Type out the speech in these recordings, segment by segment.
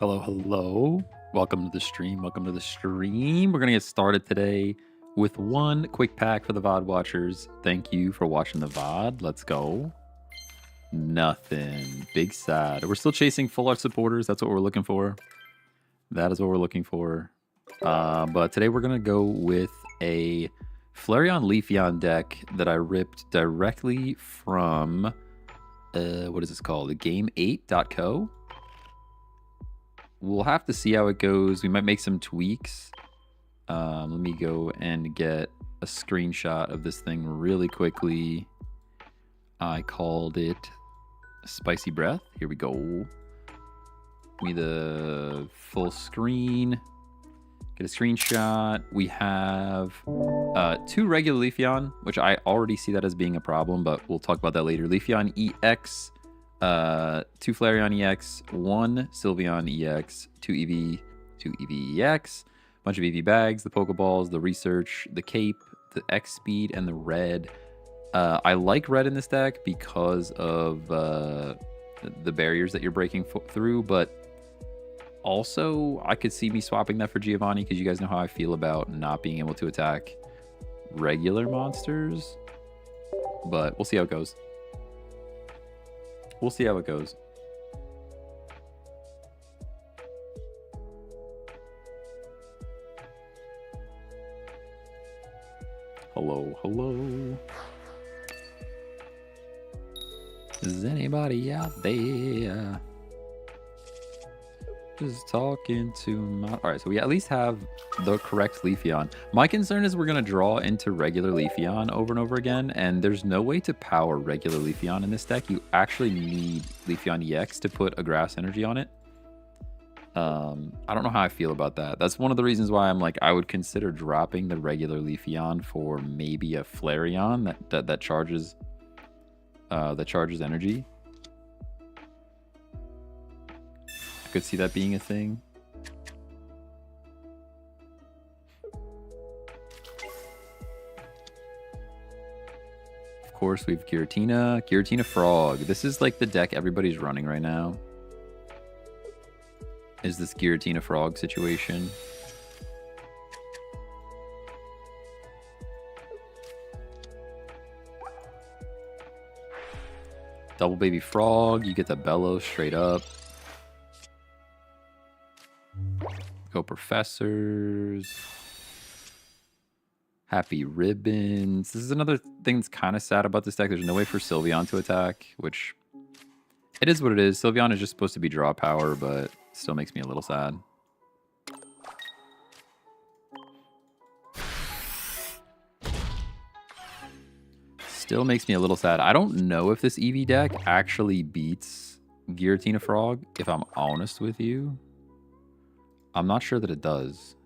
Hello, hello. Welcome to the stream. Welcome to the stream. We're going to get started today with one quick pack for the VOD watchers. Thank you for watching the VOD. Let's go. Nothing. Big sad. We're still chasing full art supporters. That's what we're looking for. That is what we're looking for. But today we're going to go with a Flareon Leafeon deck that I ripped directly from, what is this called? The Game8.co. We'll have to see how it goes. We might make some tweaks. Let me go and get a screenshot of this thing really quickly. I called it Spicy Breath. Here we go. Give me the full screen. Get a screenshot. We have two regular Leafeon, which I already see that as being a problem, but we'll talk about that later. Leafeon EX. 2 Flareon EX, 1 Sylveon EX, 2 Eevee, 2 Eevee EX, bunch of Eevee bags, the Pokeballs, the Research, the Cape, the X Speed, and the Red. I like Red in this deck because of the barriers that you're breaking through, but also I could see me swapping that for Giovanni because you guys know how I feel about not being able to attack regular monsters, but we'll see how it goes. We'll see how it goes. Hello, hello. Is anybody out there? Just talking to my... Alright, so we at least have the correct Leafeon. My concern is we're going to draw into regular Leafeon over and over again, and there's no way to power regular Leafeon in this deck. You actually need Leafeon EX to put a Grass Energy on it. I don't know how I feel about that. That's one of the reasons why I'm like, I would consider dropping the regular Leafeon for maybe a Flareon that charges energy. I could see that being a thing. Of course, we have Giratina Frog. This is like the deck everybody's running right now. Is this Giratina Frog situation? Double Baby Frog. You get the Bellow straight up. Go Professors. Happy Ribbons. This is another thing that's kind of sad about this deck. There's no way for Sylveon to attack, which it is what it is. Sylveon is just supposed to be draw power, but still makes me a little sad. Still makes me a little sad. I don't know if this Eevee deck actually beats Giratina Frog, if I'm honest with you. I'm not sure that it does.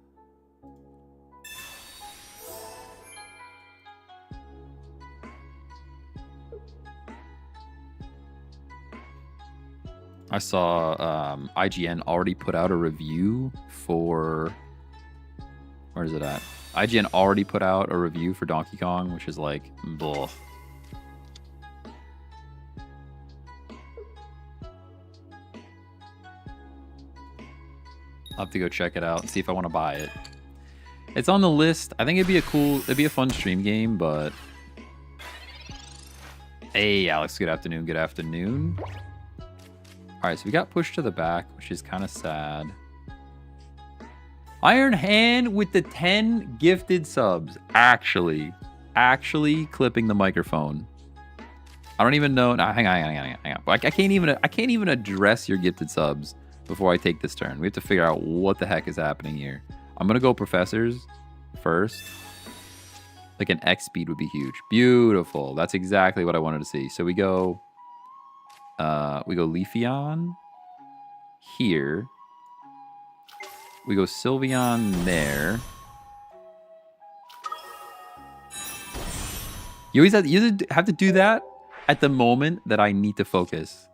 I saw IGN already put out a review for... Where is it at? IGN already put out a review for Donkey Kong, which is like, blah. I'll have to go check it out and see if I want to buy it. It's on the list. I think it'd be a fun stream game, but... Hey, Alex, good afternoon, good afternoon. Alright, so we got pushed to the back, which is kind of sad. Iron Hand with the 10 gifted subs. Actually clipping the microphone. I don't even know. No, hang on. I can't even address your gifted subs before I take this turn. We have to figure out what the heck is happening here. I'm gonna go Professors first. Like an X speed would be huge. Beautiful. That's exactly what I wanted to see. So we go Leafeon here. We go Sylveon there. You always have to do that at the moment that I need to focus.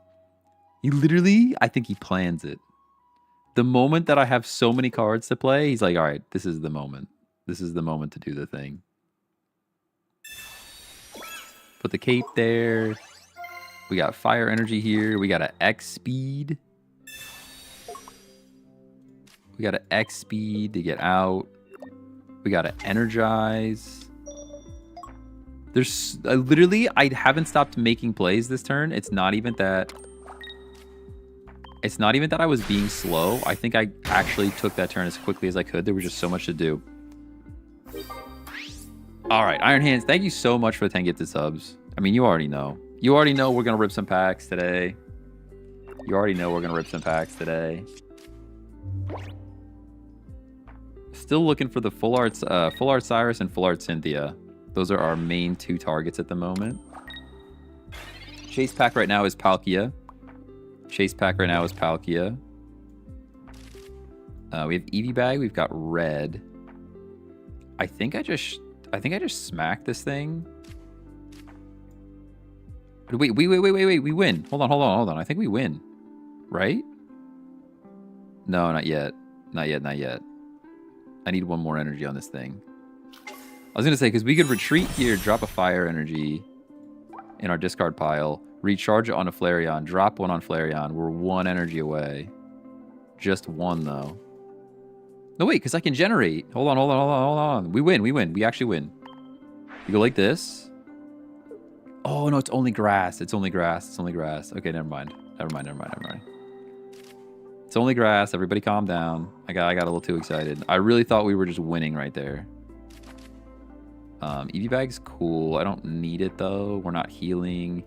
I think he plans it. The moment that I have so many cards to play, he's like, all right, this is the moment. This is the moment to do the thing. Put the cape there. We got fire energy here. We got an X speed. We got to X speed to get out. We got to energize. There's literally, I haven't stopped making plays this turn. It's not even that. It's not even that I was being slow. I think I actually took that turn as quickly as I could. There was just so much to do. All right, Iron Hands, thank you so much for the 10 gifted subs. I mean, you already know. You already know we're going to rip some packs today. You already know we're going to rip some packs today. Still looking for the Full Art Cyrus and Full Art Cynthia. Those are our main 2 targets at the moment. Chase pack right now is Palkia. Chase pack right now is Palkia. We have Eevee bag. We've got red. I think I just smacked this thing. Wait. We win. Hold on. I think we win. Right? No, not yet. Not yet. I need one more energy on this thing. I was going to say, because we could retreat here, drop a fire energy in our discard pile, recharge it on a Flareon, drop one on Flareon. We're 1 energy away. Just 1, though. No, wait, because I can generate. Hold on. We win. We actually win. You go like this. Oh, no, it's only grass. Okay, never mind. It's only grass. Everybody calm down. I got a little too excited. I really thought we were just winning right there. Eevee bag's cool. I don't need it though. We're not healing.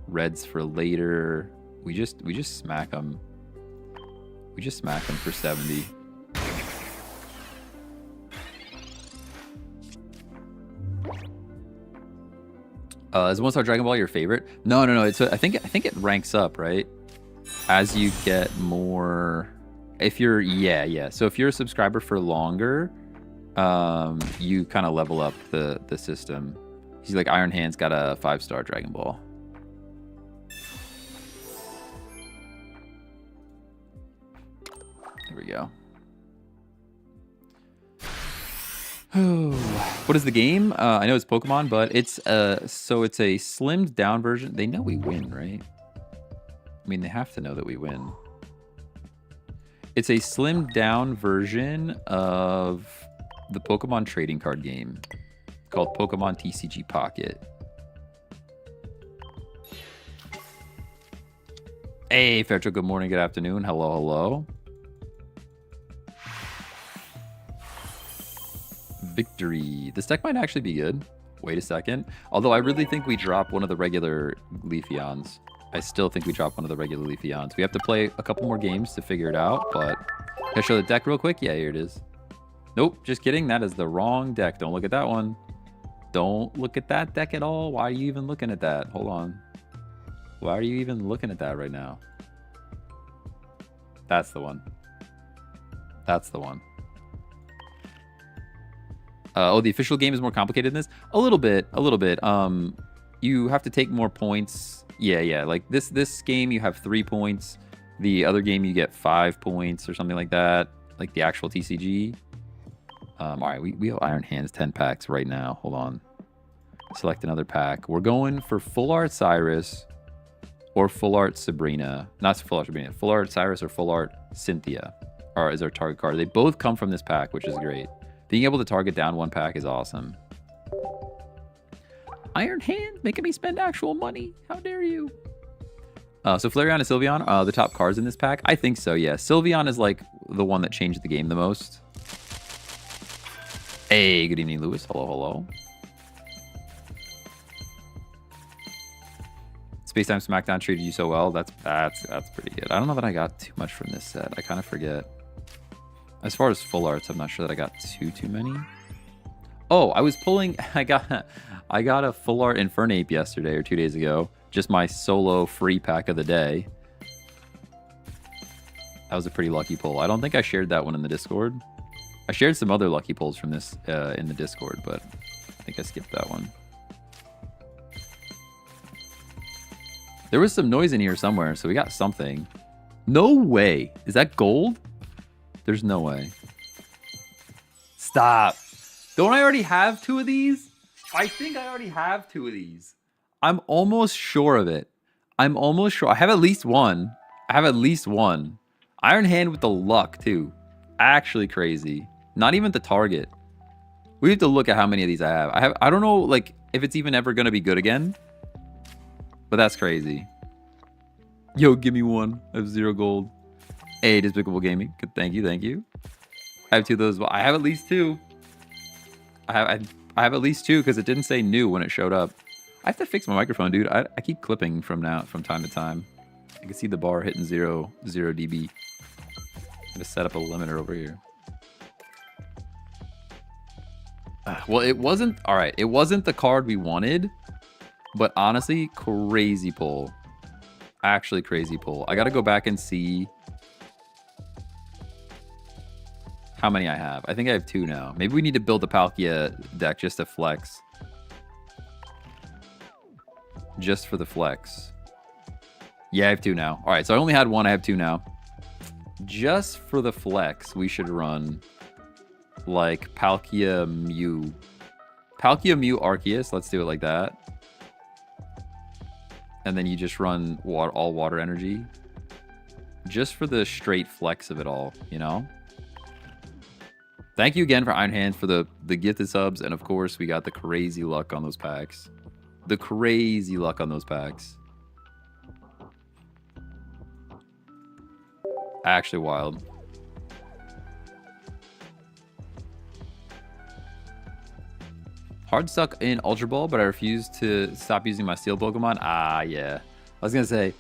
Reds for later. We just smack them. We just smack them for 70. Is One Star Dragon Ball your favorite? No. It's I think it ranks up, right? As you get more. If you're So if you're a subscriber for longer, you kind of level up the system. He's like Iron Hand's got a 5-star Dragon Ball. There we go. What is the game? I know it's Pokemon, but it's so it's a slimmed down version. They know we win, right? I mean, they have to know that we win. It's a slimmed down version of the Pokemon trading card game called Pokemon TCG Pocket. Hey, Fairchild, good morning, good afternoon. Hello. Victory. This deck might actually be good. Wait a second. Although I really think we drop one of the regular Leafeons. I still think we drop one of the regular Leafeons. We have to play a couple more games to figure it out, but can I show the deck real quick? Yeah, here it is. Nope, just kidding. That is the wrong deck. Don't look at that one. Don't look at that deck at all. Why are you even looking at that? Hold on. Why are you even looking at that right now? That's the one. That's the one. Oh, the official game is more complicated than this? A little bit. You have to take more points. Yeah. Like this game, you have 3 points. The other game, you get 5 points or something like that. Like the actual TCG. All right, we have Iron Hands 10 packs right now. Hold on. Select another pack. We're going for Full Art Cyrus or Full Art Sabrina. Not Full Art Sabrina. Full Art Cyrus or Full Art Cynthia is our target card. They both come from this pack, which is great. Being able to target down one pack is awesome. Iron Hand making me spend actual money. How dare you? So Flareon and Sylveon, the top cards in this pack? I think so, yeah. Sylveon is like the one that changed the game the most. Hey, good evening, Lewis. Hello. Spacetime Smackdown treated you so well. That's pretty good. I don't know that I got too much from this set. I kind of forget. As far as full arts, I'm not sure that I got too many. Oh, I was pulling. I got a full art Infernape yesterday or 2 days ago. Just my solo free pack of the day. That was a pretty lucky pull. I don't think I shared that one in the Discord. I shared some other lucky pulls from this in the Discord, but I think I skipped that one. There was some noise in here somewhere, so we got something. No way. Is that gold? There's no way. Stop. Don't I already have 2 of these? I think I already have 2 of these. I'm almost sure of it. I'm almost sure. I have at least one. Iron Hand with the luck, too. Actually crazy. Not even the target. We have to look at how many of these I have. I don't know, like, if it's even ever going to be good again. But that's crazy. Yo, give me one. I have 0 gold. Hey, Despicable Gaming. Good, thank you, thank you. I have 2 of those. Well, I have at least 2. I have at least 2 because it didn't say new when it showed up. I have to fix my microphone, dude. I keep clipping from time to time. I can see the bar hitting 0 dB. I'm gonna set up a limiter over here. Well, it wasn't... Alright, it wasn't the card we wanted. But honestly, crazy pull. Actually crazy pull. I gotta go back and see how many I have. I think I have 2 now. Maybe we need to build a Palkia deck just to flex. Just for the flex. Yeah, I have 2 now. Alright, so I only had 1. I have 2 now. Just for the flex, we should run... like Palkia Mew. Palkia Mew Arceus. Let's do it like that. And then you just run all water energy. Just for the straight flex of it all, you know? Thank you again for Iron Hands for the gifted subs. And of course, we got the crazy luck on those packs. The crazy luck on those packs. Actually wild. Hard stuck in Ultra Ball, but I refuse to stop using my Steel Pokemon. Ah, yeah. I was going to say,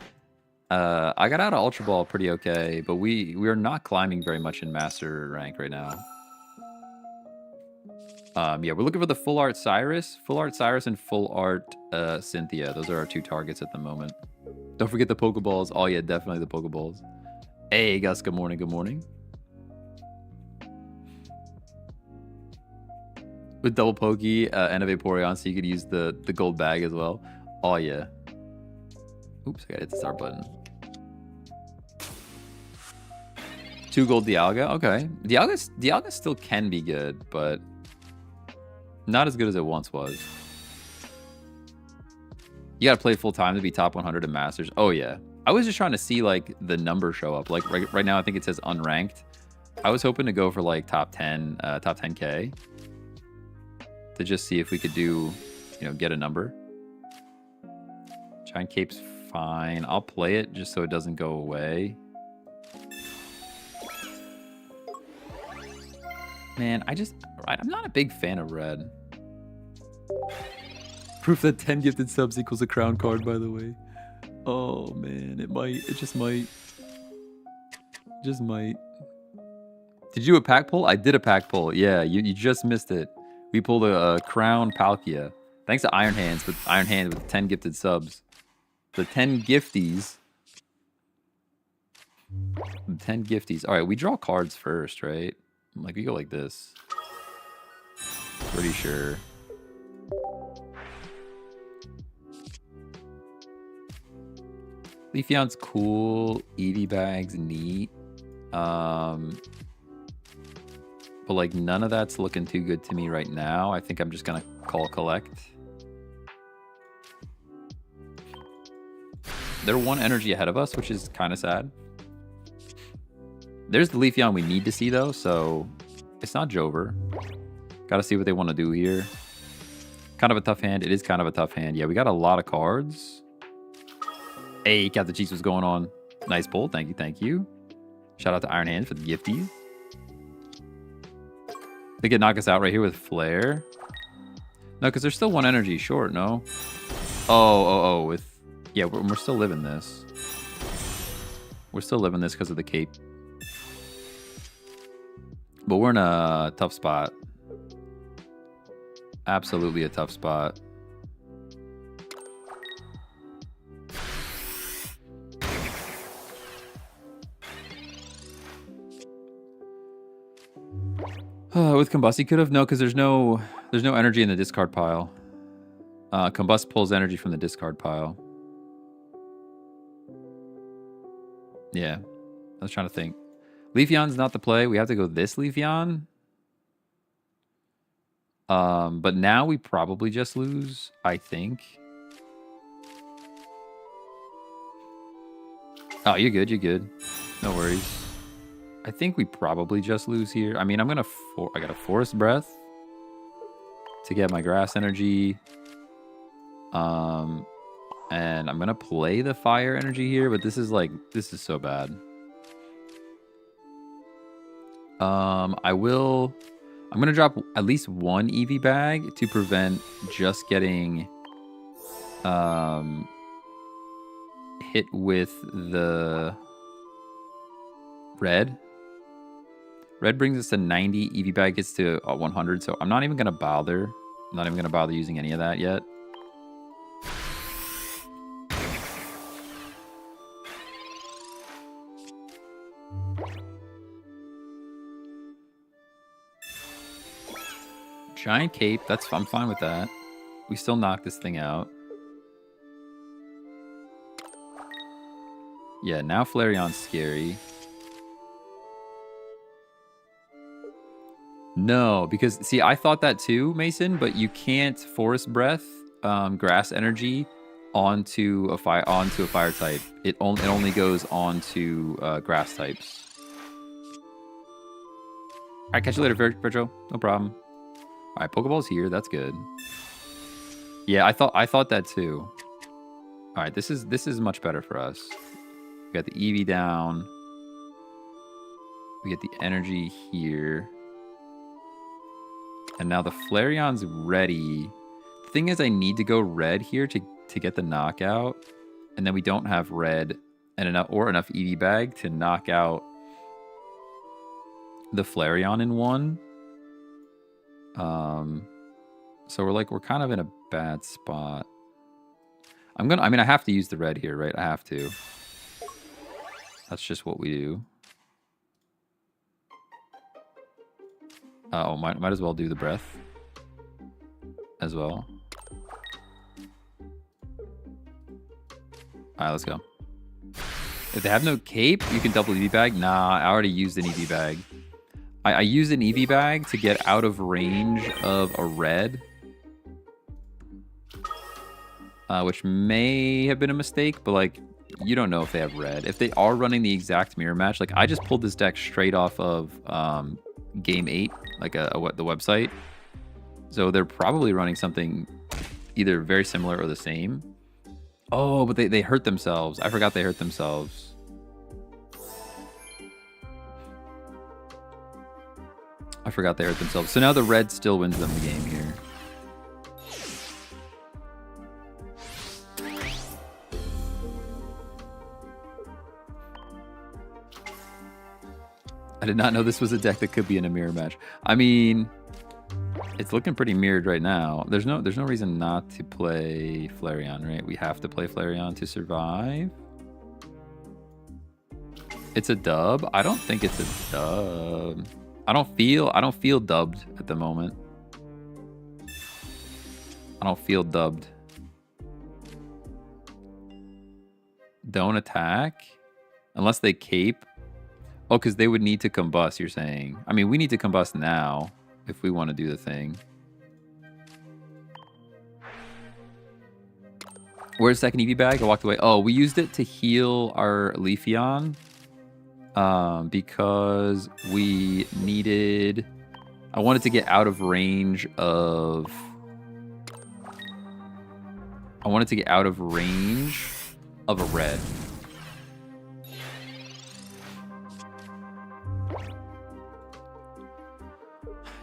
I got out of Ultra Ball pretty okay, but we are not climbing very much in Master rank right now. Yeah, we're looking for the Full Art Cyrus. Full Art Cyrus and Full Art Cynthia. Those are our 2 targets at the moment. Don't forget the Pokeballs. Oh, yeah, definitely the Pokeballs. Hey, Gus, good morning, good morning. With double Pokey and a Vaporeon, so you could use the gold bag as well. Oh, yeah. Oops, I gotta hit the start button. 2 gold Dialga. Okay. Dialga still can be good, but not as good as it once was. You gotta play full time to be top 100 in Masters. Oh, yeah. I was just trying to see, like, the number show up. Like, right now, I think it says unranked. I was hoping to go for, like, top 10K. To just see if we could do, you know, get a number. Giant Cape's fine. I'll play it just so it doesn't go away. Man, I'm not a big fan of red. Proof that 10 gifted subs equals a crown card, by the way. Oh, man, it might. It just might. Just might. Did you do a pack pull? I did a pack pull. Yeah, you just missed it. We pulled a Crown Palkia. Thanks to Iron Hands with 10 gifted subs. The 10 gifties. The 10 gifties. All right, we draw cards first, right? Like, we go like this. Pretty sure. Leafeon's cool. Eevee bag's neat. But, like, none of that's looking too good to me right now. I think I'm just going to call collect. They're 1 energy ahead of us, which is kind of sad. There's the Leafeon we need to see, though, so it's not Jover. Got to see what they want to do here. Kind of a tough hand. It is kind of a tough hand. Yeah, we got a lot of cards. Hey, Captain Cheese, what's going on? Nice pull. Thank you, thank you. Shout out to Iron Hands for the gifties. They could knock us out right here with Flare. No, because there's still 1 energy short, no? Oh, with... Yeah, we're still living this. We're still living this because of the cape. But we're in a tough spot. Absolutely a tough spot. With Combust, he could have. No, because there's no energy in the discard pile. Combust pulls energy from the discard pile. Yeah, I was trying to think. Leafeon's not the play. We have to go this Leafeon. But now we probably just lose, I think. Oh, you're good. You're good. No worries. I think we probably just lose here. I mean, I got a Forest Breath to get my grass energy. And I'm gonna play the fire energy here, but this is so bad. I'm gonna drop at least one Eevee bag to prevent just getting hit with the red. Red brings us to 90. Eevee bag gets to 100, so I'm not even gonna bother. I'm not even gonna bother using any of that yet. Giant cape, I'm fine with that. We still knock this thing out. Yeah, now Flareon's scary. No, because see, I thought that too, Mason, but you can't Forest Breath grass energy onto a fire type. It only goes onto grass types. Alright, catch you later, Virgil. No problem. Alright, Pokeball's here. That's good. Yeah, I thought that too. Alright, this is much better for us. We got the Eevee down. We get the energy here. And now the Flareon's ready. The thing is, I need to go red here to get the knockout. And then we don't have red and enough Eevee bag to knock out the Flareon in one. So we're kind of in a bad spot. I have to use the red here, right? I have to. That's just what we do. Might as well do the breath as well. Alright, let's go. If they have no cape, you can double Eevee bag. Nah, I already used an Eevee bag. I used an Eevee bag to get out of range of a red. Which may have been a mistake, but like, you don't know if they have red. If they are running the exact mirror match, like I just pulled this deck straight off of Game 8, like the website. So they're probably running something either very similar or the same. Oh, but they hurt themselves. I forgot they hurt themselves. So now the red still wins them the game here. I did not know this was a deck that could be in a mirror match. I mean, it's looking pretty mirrored right now. There's no reason not to play Flareon, right? We have to play Flareon to survive. It's a dub. I don't think it's a dub. I don't feel dubbed at the moment. I don't feel dubbed. Don't attack unless they cape. Oh, because they would need to combust, you're saying. I mean, we need to combust now if we want to do the thing. Where's second Eevee bag? I walked away. Oh, we used it to heal our Leafeon. Because we needed... I wanted to get out of range of... a red.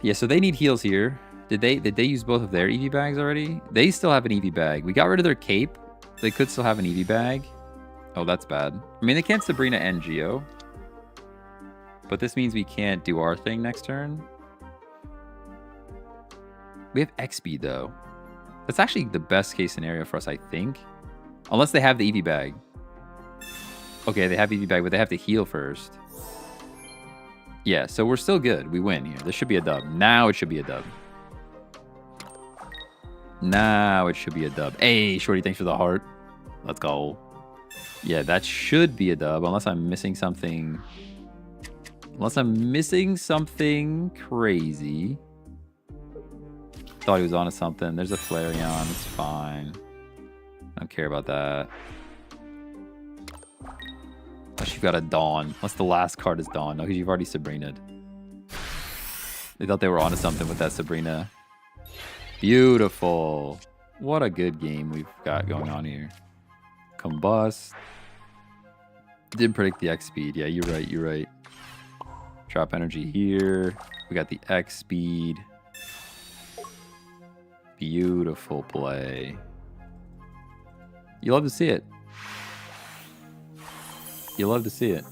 Yeah, so they need heals here. Did they use both of their Eevee bags already? They still have an Eevee bag. We got rid of their cape. They could still have an Eevee bag. Oh, that's bad. I mean, they can't Sabrina and Geo. But this means we can't do our thing next turn. We have X-Speed, though. That's actually the best case scenario for us, I think. Unless they have the Eevee bag. Okay, they have Eevee bag, but they have to heal first. Yeah, so we're still good. We win here. This should be a dub. Now it should be a dub. Hey, Shorty, thanks for the heart. Let's go. Yeah, that should be a dub, unless I'm missing something... Unless I'm missing something crazy. Thought he was onto something. There's a Flareon. It's fine. I don't care about that. you've got a Dawn. Unless the last card is Dawn. No, because you've already Sabrina'd. They thought they were onto something with that Sabrina. Beautiful. What a good game we've got going on here. Combust. Didn't predict the X speed. Yeah, you're right. You're right. Drop energy here. We got the X speed. Beautiful play. You love to see it. You love to see it.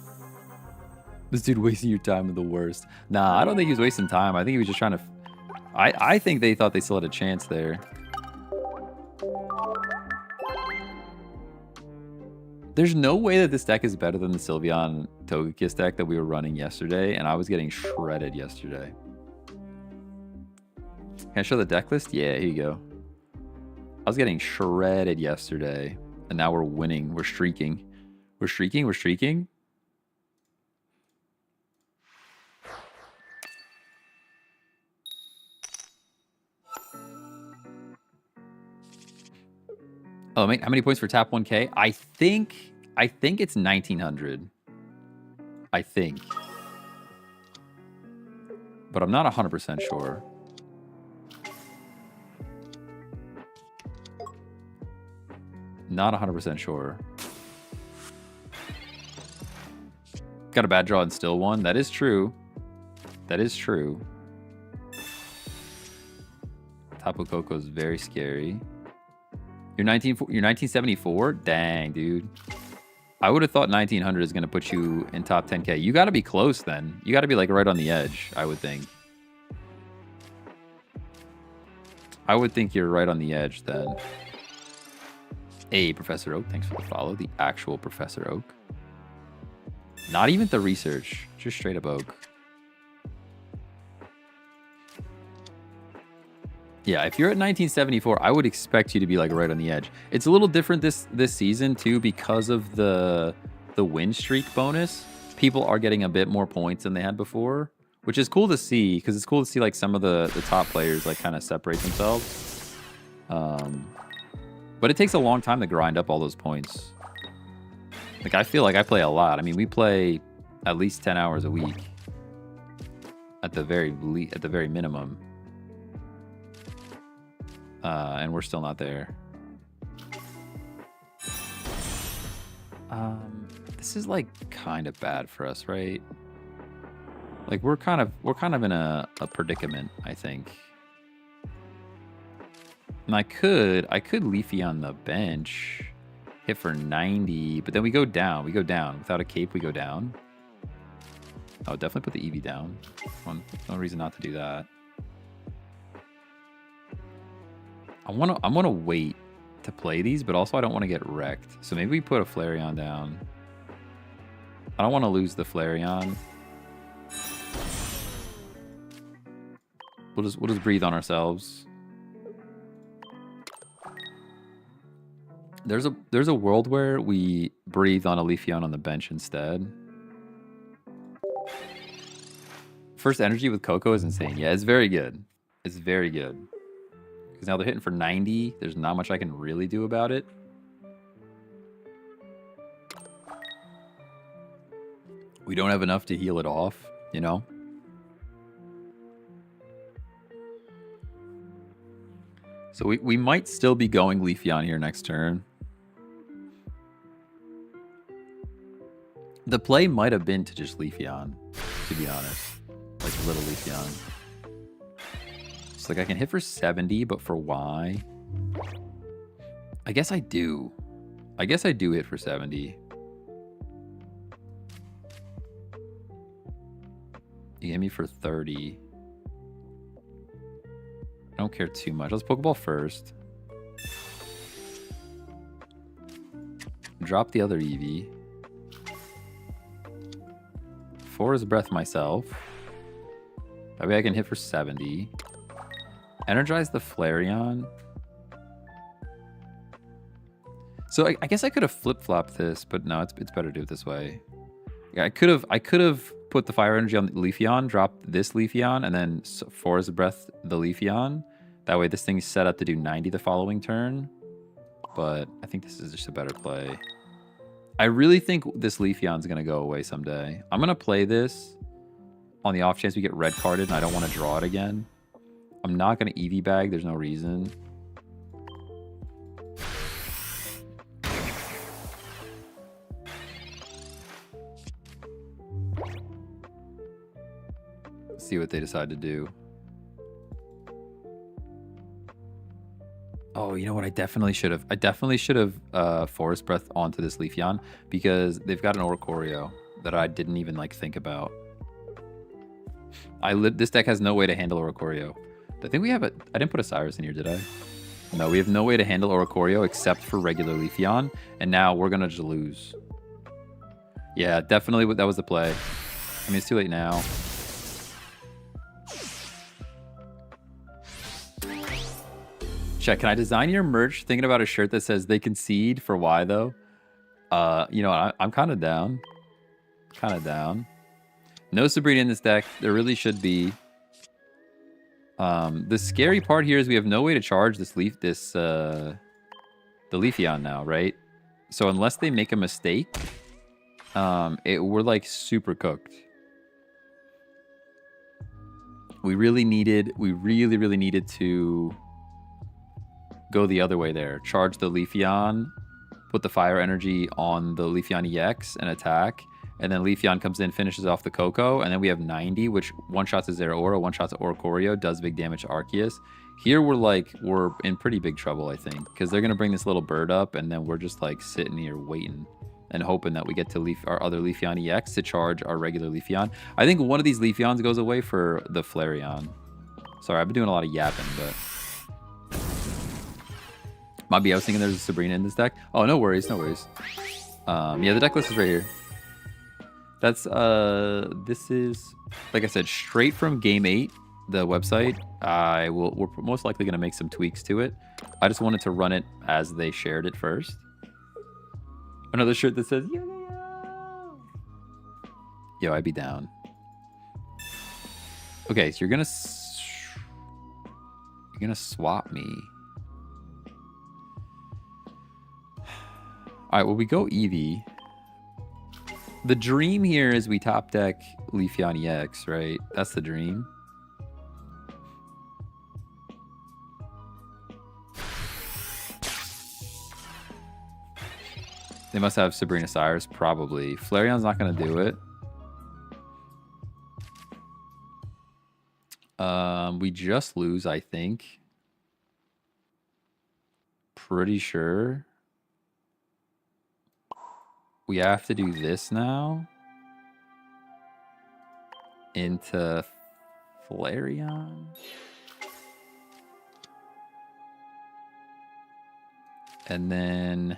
This dude wasting your time with the worst. Nah, I don't think he was wasting time. I think he was just trying to... I think they thought they still had a chance there. There's no way that this deck is better than the Sylveon Togekiss deck that we were running yesterday, and I was getting shredded yesterday. Can I show the deck list? Yeah, here you go. I was getting shredded yesterday, and now we're winning. We're streaking. We're streaking. We're streaking. Oh, how many points for tap 1K? I think it's 1900. I think. But I'm not 100% sure. Not 100% sure. Got a bad draw and still won. That is true. That is true. Tapu Koko is very scary. You're 1974? Dang, dude. I would have thought 1900 is going to put you in top 10K. You got to be close then. You got to be like right on the edge, I would think. I would think you're right on the edge then. Hey, Professor Oak, thanks for the follow. The actual Professor Oak. Not even the research, just straight up Oak. Yeah, if you're at 1974, I would expect you to be like right on the edge. It's a little different this season too because of the win streak bonus. People are getting a bit more points than they had before, which is cool to see because it's cool to see like some of the top players like kind of separate themselves. But it takes a long time to grind up all those points. Like I feel like I play a lot. I mean, we play at least 10 hours a week at the very minimum. And we're still not there. This is like kind of bad for us, right? Like we're kind of in a predicament, I think. And I could Leafy on the bench, hit for 90, but then we go down. We go down without a cape. We go down. Oh, definitely put the Eevee down. No reason not to do that. I wanna wait to play these, but also I don't want to get wrecked. So maybe we put a Flareon down. I don't want to lose the Flareon. We'll just breathe on ourselves. There's a world where we breathe on a Leafeon on the bench instead. First energy with Coco is insane. Yeah, it's very good. It's very good. Because now they're hitting for 90. There's not much I can really do about it. We don't have enough to heal it off, you know? So we might still be going Leafeon here next turn. The play might have been to just Leafeon, to be honest. Like little Leafeon. It's like I can hit for 70, but for why? I guess I do. I guess I do hit for 70. You hit me for 30. I don't care too much. Let's Pokeball first. Drop the other Eevee. 4 is a breath myself. That way I can hit for 70. Energize the Flareon. So I guess I could have flip-flopped this, but no, it's better to do it this way. Yeah, I could have put the fire energy on the Leafeon, dropped this Leafeon, and then 4 is a breath the Leafeon. That way this thing's set up to do 90 the following turn. But I think this is just a better play. I really think this Leafeon's going to go away someday. I'm going to play this on the off chance we get red carded and I don't want to draw it again. I'm not going to Eevee bag. There's no reason. Let's see what they decide to do. Oh, you know what? I definitely should have Forest Breath onto this Leafeon because they've got an Oricorio that I didn't even like think about. This deck has no way to handle Oricorio. I think we have I didn't put a Cyrus in here, did I? No, we have no way to handle Oricorio except for regular Leafeon, and now we're gonna just lose. Yeah, definitely that was the play. I mean, it's too late now. Check, can I design your merch thinking about a shirt that says they concede for why though? You know, I'm kind of down. Kind of down. No Sabrina in this deck. There really should be. The scary part here is we have no way to charge the Leafeon now, right? So unless they make a mistake, we're like super cooked. We really needed to go the other way there. Charge the Leafeon, put the fire energy on the Leafeon EX and attack. And then Leafeon comes in, finishes off the Coco, and then we have 90, which one-shots a Zeraora, one-shots a Oricorio, does big damage to Arceus. Here we're in pretty big trouble, I think, because they're going to bring this little bird up, and then we're just like sitting here waiting and hoping that we get to our other Leafeon EX to charge our regular Leafeon. I think one of these Leafeons goes away for the Flareon. Sorry, I've been doing a lot of yapping, but... Might be, I was thinking there's a Sabrina in this deck. Oh, no worries, no worries. Yeah, the deck list is right here. That's, this is, like I said, straight from Game 8, the website. We're most likely going to make some tweaks to it. I just wanted to run it as they shared it first. Another shirt that says, yo, I'd be down. Okay, so you're going to swap me. All right, well, we go Eevee. The dream here is we top deck Leafeon EX, right? That's the dream. They must have Sabrina Cyrus, probably. Flareon's not going to do it. We just lose, I think. Pretty sure. We have to do this now. Into Flareon. And then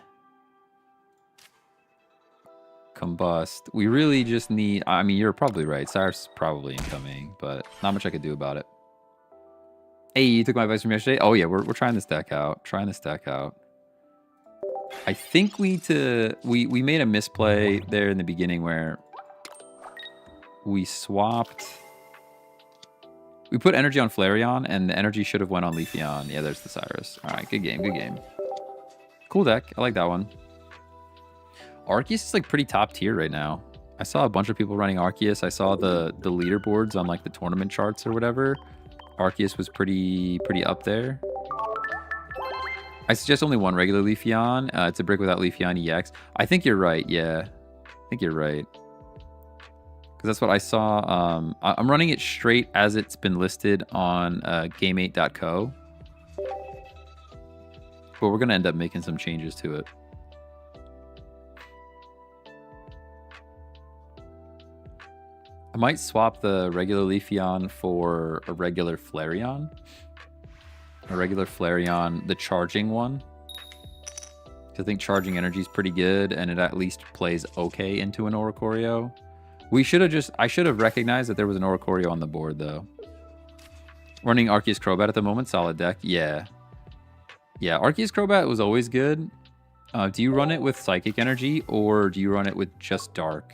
Combust. We really just need... I mean, you're probably right. Cyrus is probably incoming, but not much I could do about it. Hey, you took my advice from yesterday? Oh, yeah, we're trying this deck out. I think we made a misplay there in the beginning where we swapped. We put energy on Flareon, and the energy should have went on Leafeon. Yeah, there's the Cyrus. All right, good game, good game. Cool deck. I like that one. Arceus is like pretty top tier right now. I saw a bunch of people running Arceus. I saw the leaderboards on like the tournament charts or whatever. Arceus was pretty up there. I suggest only one regular Leafeon. It's a brick without Leafeon EX. I think you're right, yeah. I think you're right. Because that's what I saw. I'm running it straight as it's been listed on game8.co. But we're going to end up making some changes to it. I might swap the regular Leafeon for a regular Flareon. A regular Flareon, the charging one. I think charging energy is pretty good, and it at least plays okay into an Oricorio. I should have recognized that there was an Oricorio on the board, though. Running Arceus Crobat at the moment, solid deck. Yeah. Yeah, Arceus Crobat was always good. Do you run it with Psychic Energy, or do you run it with just Dark?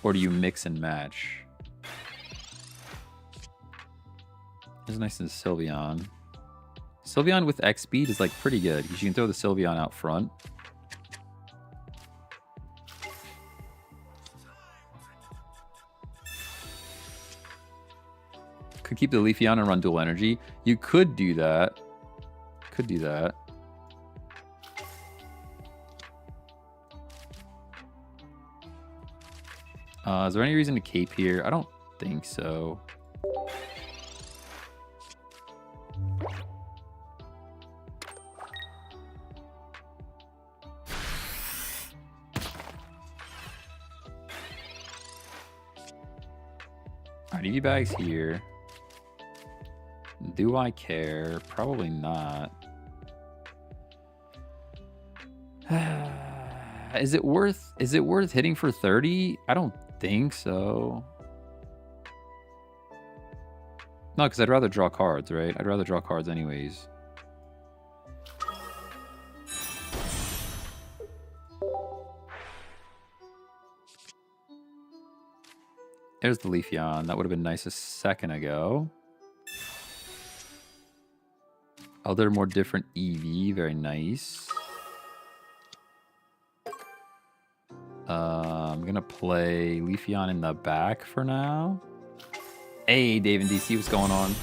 Or do you mix and match? It's nice and Sylveon. Sylveon with X speed is like pretty good because you can throw the Sylveon out front. Could keep the Leafeon and run dual energy. You could do that. Could do that. Is there any reason to cape here? I don't think so. Alright, Eevee bags here. Do I care? Probably not. Is it worth hitting for 30? I don't think so. No, because I'd rather draw cards, right? I'd rather draw cards anyways. There's the Leafeon. That would have been nice a second ago. Other more different Eevee. Very nice. I'm going to play Leafeon in the back for now. Hey, Dave and DC, what's going on?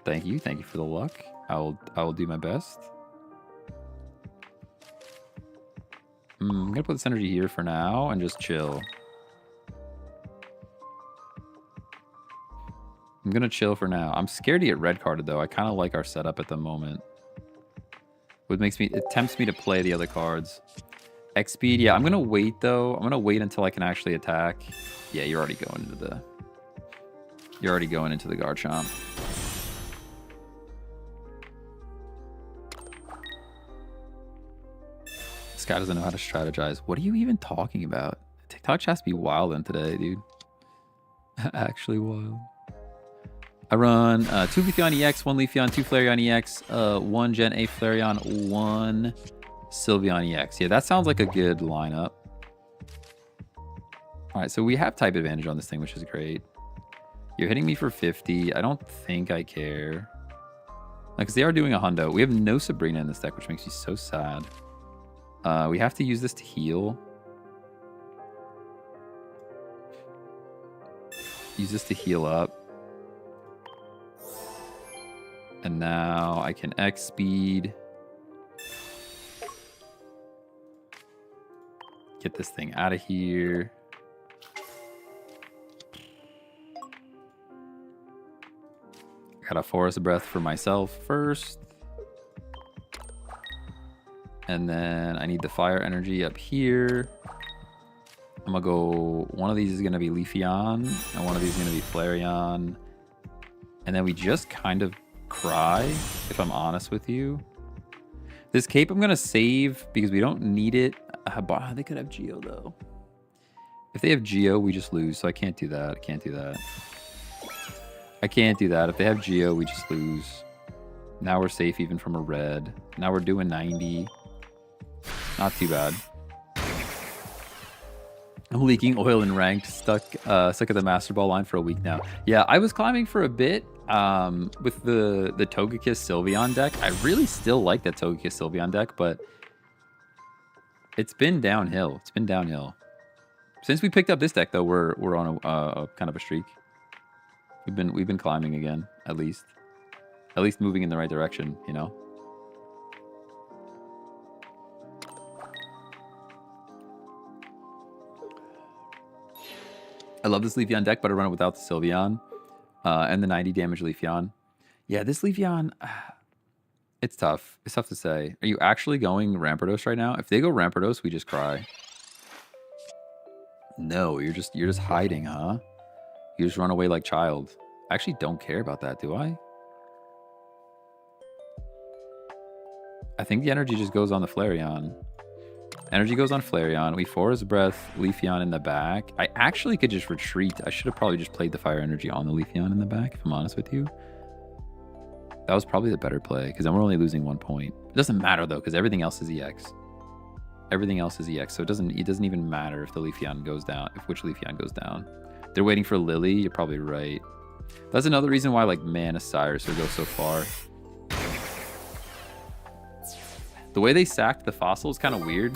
Thank you. Thank you for the luck. I will do my best. I'm going to put this energy here for now and just chill. I'm going to chill for now. I'm scared to get red carded, though. I kind of like our setup at the moment. It tempts me to play the other cards. X-Speed, yeah, I'm going to wait, though. I'm going to wait until I can actually attack. Yeah, you're already going into the Garchomp. This guy doesn't know how to strategize. What are you even talking about? TikTok has to be wild in today, dude. Actually wild. I run 2 Leafeon EX, 1 Leafeon, 2 Flareon EX, 1 Gen A Flareon, 1 Sylveon EX. Yeah, that sounds like a good lineup. All right, so we have type advantage on this thing, which is great. You're hitting me for 50. I don't think I care. Because they are doing a hundo. We have no Sabrina in this deck, which makes me so sad. We have to use this to heal. Use this to heal up. And now I can X speed. Get this thing out of here. Got a Forest Breath for myself first. And then I need the fire energy up here. I'm gonna go, one of these is gonna be Leafeon, and one of these is gonna be Flareon. And then we just kind of cry, if I'm honest with you. This cape I'm gonna save because we don't need it. They could have Geo though. If they have Geo, we just lose, so I can't do that. I can't do that. I can't do that. If they have Geo, we just lose. Now we're safe even from a red. Now we're doing 90. Not too bad. I'm leaking oil in ranked, stuck at the Master Ball line for a week now. Yeah, I was climbing for a bit with the Togekiss Sylveon deck. I really still like that Togekiss Sylveon deck, but it's been downhill. It's been downhill. Since we picked up this deck, though, we're on a kind of a streak. We've been climbing again, at least moving in the right direction, you know. I love this Leafeon deck, but I run it without the Sylveon and the 90 damage Leafeon. Yeah, this Leafeon, it's tough. It's tough to say. Are you actually going Rampardos right now? If they go Rampardos, we just cry. No, you're just hiding, huh? You just run away like child. I actually don't care about that, do I? I think the energy just goes on the Flareon. Energy goes on Flareon. We Forest Breath Leafeon in the back. I actually could just retreat. I should have probably just played the Fire Energy on the Leafeon in the back, if I'm honest with you. That was probably the better play, because then we're only losing 1 point. It doesn't matter, though, because everything else is EX. Everything else is EX, so it doesn't even matter if the Leafeon goes down, which Leafeon goes down. They're waiting for Lily. You're probably right. That's another reason why, like, Mana Cyrus would go so far. The way they sacked the fossil is kind of weird.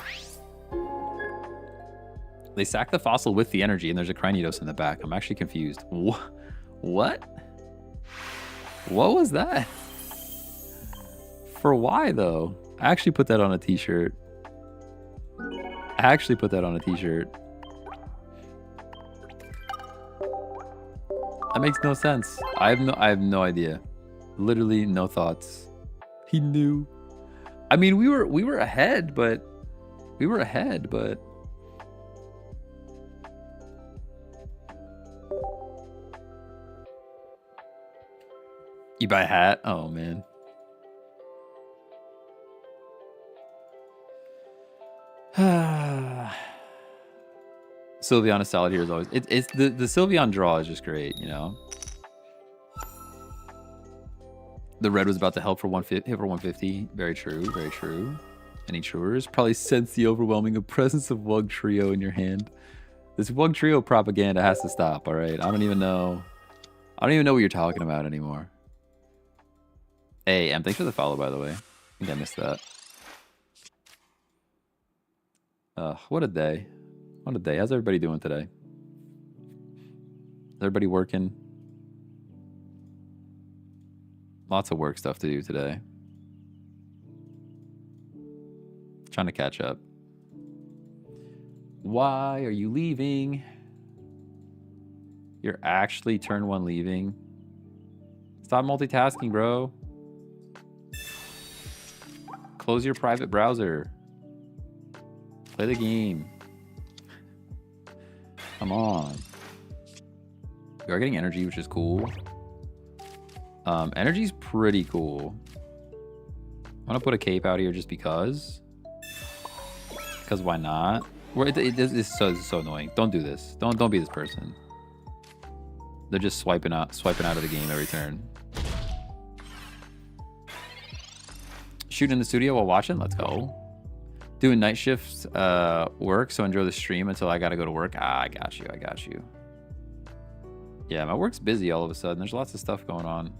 They sacked the fossil with the energy, and there's a Cranidos in the back. I'm actually confused. What? What was that? For why though? I actually put that on a t-shirt. That makes no sense. I have no idea. Literally no thoughts. He knew. I mean, we were ahead, but you buy a hat? Oh man. Sylveon is solid here as always. It's the Sylveon draw is just great, you know. The red was about to help for 150. Hit for 150. Very true. Very true. Any truers? Probably sense the overwhelming presence of Wug Trio in your hand. This Wug Trio propaganda has to stop. All right. I don't even know what you're talking about anymore. Hey, Em, thanks for the follow, by the way. I think I missed that. What a day. What a day. How's everybody doing today? Is everybody working? Lots of work stuff to do today. Trying to catch up. Why are you leaving? You're actually turn 1 leaving. Stop multitasking, bro. Close your private browser. Play the game. Come on. You are getting energy, which is cool. Energy's pretty cool. I'm gonna put a cape out here just because. Because why not? It's so annoying. Don't do this. Don't be this person. They're just swiping out of the game every turn. Shooting in the studio while watching. Let's go. Doing night shifts work, so enjoy the stream until I gotta go to work. I got you. Yeah, my work's busy all of a sudden. There's lots of stuff going on.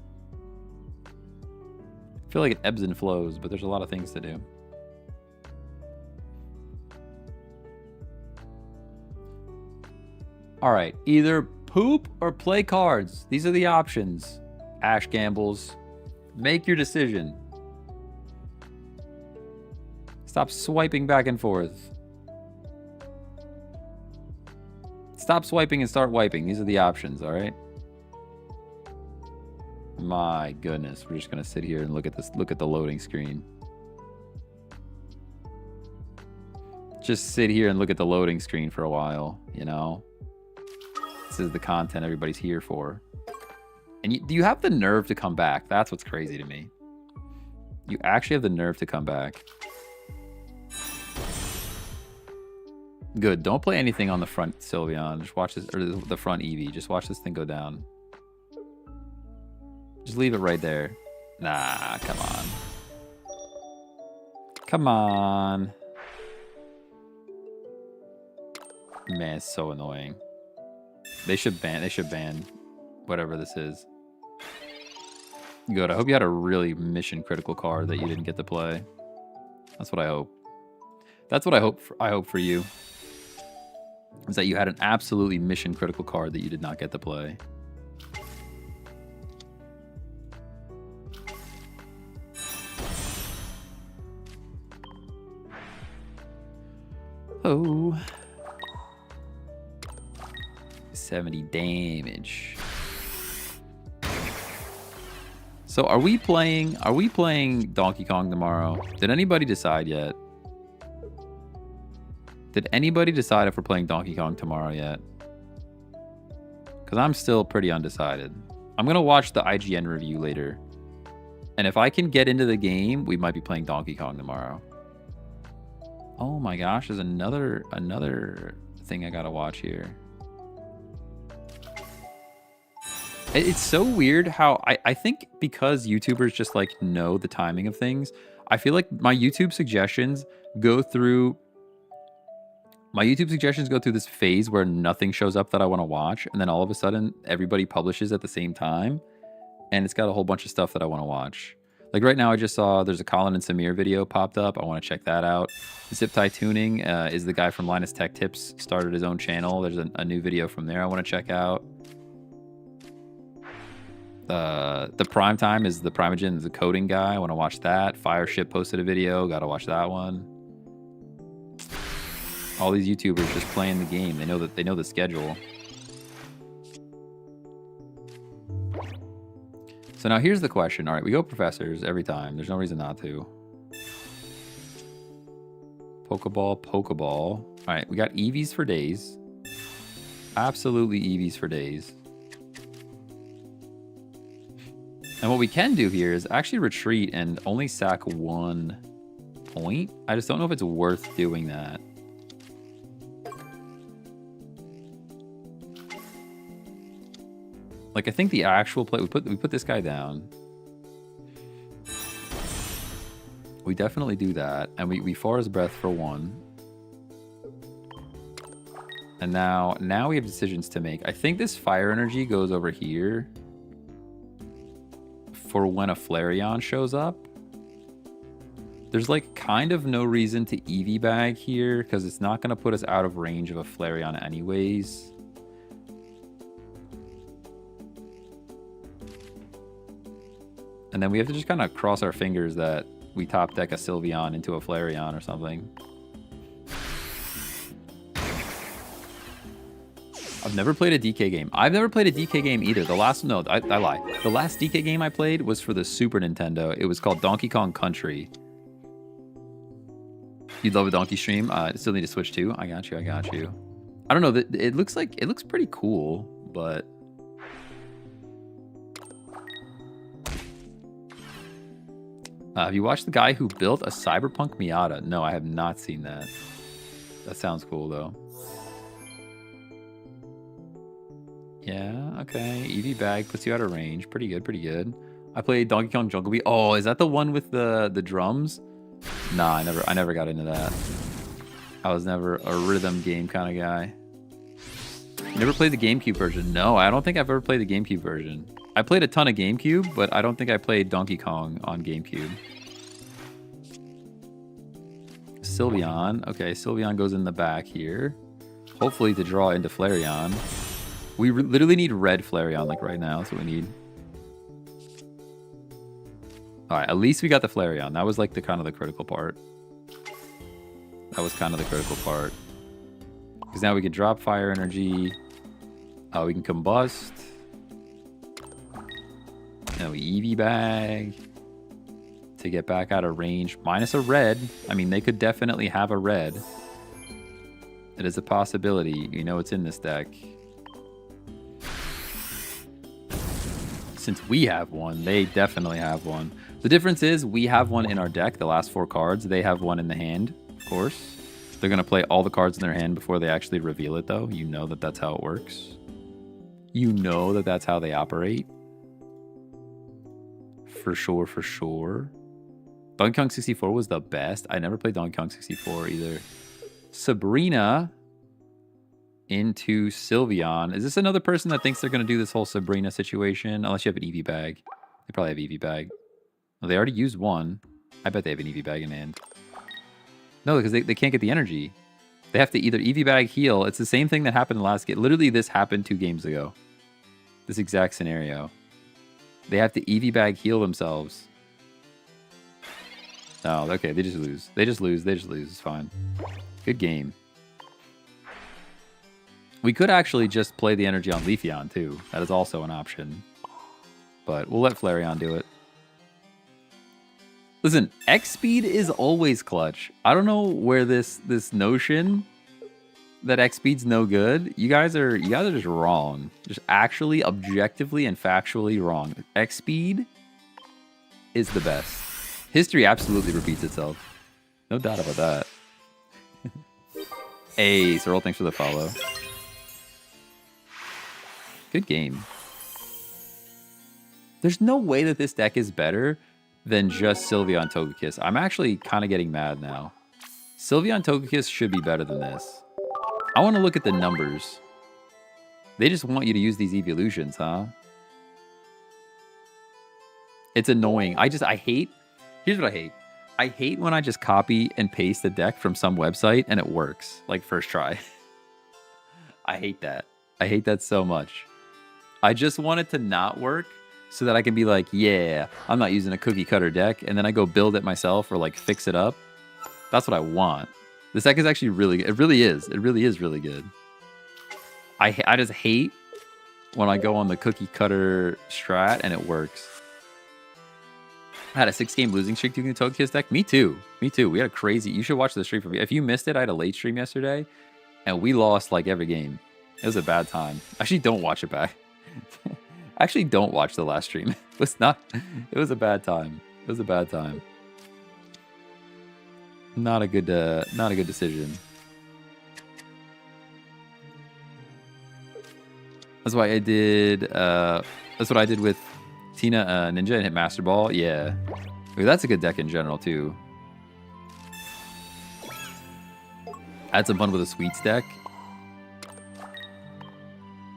I feel like it ebbs and flows, but there's a lot of things to do. All right, either poop or play cards. These are the options. Ash gambles. Make your decision. Stop swiping back and forth. Stop swiping and start wiping. These are the options, all right? My goodness, we're just gonna sit here and look at this. Look at the loading screen. Just sit here and look at the loading screen for a while, you know? This is the content everybody's here for. And do you have the nerve to come back? That's what's crazy to me. You actually have the nerve to come back. Good. Don't play anything on the front Sylveon. Just watch this, or the front Eevee. Just watch this thing go down. Just leave it right there. Nah, come on. Come on. Man, it's so annoying. They should ban whatever this is. Good. I hope you had a really mission critical card that you didn't get to play. That's what I hope. That's what I hope for you. Is that you had an absolutely mission critical card that you did not get to play. Oh. 70 damage. So are we playing Donkey Kong tomorrow? Did anybody decide yet? Did anybody decide if we're playing Donkey Kong tomorrow yet? Because I'm still pretty undecided. I'm going to watch the IGN review later. And if I can get into the game, we might be playing Donkey Kong tomorrow. Oh my gosh, there's another thing I got to watch here. It's so weird how I think because YouTubers just like know the timing of things, I feel like my YouTube suggestions go through this phase where nothing shows up that I want to watch, and then all of a sudden everybody publishes at the same time, and it's got a whole bunch of stuff that I want to watch. Like right now I just saw there's a Colin and Samir video popped up. I want to check that out. Zip Tie Tuning is the guy from Linus Tech Tips, started his own channel. There's a new video from there I want to check out. The prime time is the Primogen, the coding guy. I want to watch that. Fireship posted a video. Got to watch that one. All these YouTubers just playing the game. They know the schedule. So now here's the question. All right, we go professors every time. There's no reason not to. Pokeball, Pokeball. All right, we got Eevees for days. Absolutely Eevees for days. And what we can do here is actually retreat and only sack 1 point. I just don't know if it's worth doing that. Like, I think the actual play, we put this guy down. We definitely do that. And we Forest Breath for 1. And now we have decisions to make. I think this Fire Energy goes over here for when a Flareon shows up. There's like kind of no reason to Eevee bag here because it's not going to put us out of range of a Flareon anyways. And then we have to just kind of cross our fingers that we top deck a Sylveon into a Flareon or something. I've never played a DK game. I've never played a DK game either. I lie. The last DK game I played was for the Super Nintendo. It was called Donkey Kong Country. You'd love a Donkey stream. Still need to switch too. I got you. I don't know. It looks pretty cool, but have you watched the guy who built a Cyberpunk Miata? No, I have not seen that. That sounds cool though. Yeah, okay. Eevee bag puts you out of range. Pretty good. I played Donkey Kong Jungle Beat. Oh, is that the one with the drums? Nah, I never got into that. I was never a rhythm game kind of guy. Never played the GameCube version. No, I don't think I've ever played the GameCube version. I played a ton of GameCube, but I don't think I played Donkey Kong on GameCube. Sylveon. Okay, Sylveon goes in the back here. Hopefully to draw into Flareon. We literally need red Flareon like right now. That's what we need. All right, at least we got the Flareon. That was like the kind of the critical part. Because now we can drop Fire Energy. We can Combust. And we Eevee bag to get back out of range. Minus a red. I mean, they could definitely have a red. It is a possibility. You know it's in this deck. Since we have one, they definitely have one. The difference is we have one in our deck, the last 4 cards. They have one in the hand, of course. They're going to play all the cards in their hand before they actually reveal it, though. You know that that's how it works. You know that that's how they operate. For sure. Donkey Kong 64 was the best. I never played Donkey Kong 64 either. Sabrina into Sylveon. Is this another person that thinks they're going to do this whole Sabrina situation? Unless you have an Eevee bag. They probably have Eevee bag. Well, they already used one. I bet they have an Eevee bag in hand. No, because they can't get the energy. They have to either Eevee bag heal. It's the same thing that happened in the last game. Literally, this happened 2 games ago. This exact scenario. They have to Eevee bag heal themselves. Oh, okay. They just lose. They just lose. It's fine. Good game. We could actually just play the energy on Leafeon, too. That is also an option. But we'll let Flareon do it. Listen, X-Speed is always clutch. I don't know where this notion that X-Speed's no good. You guys are just wrong. Just actually, objectively, and factually wrong. X-Speed is the best. History absolutely repeats itself. No doubt about that. Hey, Cyril, thanks for the follow. Good game. There's no way that this deck is better than just Sylveon Togekiss. I'm actually kind of getting mad now. Sylveon Togekiss should be better than this. I want to look at the numbers. They just want you to use these Eeveelutions, huh? It's annoying. I hate... Here's what I hate. I hate when I just copy and paste the deck from some website and it works. Like first try. I hate that. I hate that so much. I just want it to not work so that I can be like, yeah, I'm not using a cookie cutter deck, and then I go build it myself or like fix it up. That's what I want. This deck is actually really good. It really is. It really is really good. I just hate when I go on the cookie cutter strat and it works. I had a 6-game losing streak using the Togekiss deck. Me too. Me too. We had a crazy... You should watch the stream from me. If you missed it, I had a late stream yesterday, and we lost like every game. It was a bad time. Actually, don't watch it back. Actually, don't watch the last stream. It was not... It was a bad time. It was a bad time. Not a good decision. That's why I did... that's what I did with Tina Ninja and hit Master Ball. Yeah. Ooh, that's a good deck in general, too. Add some fun with a Sweets deck.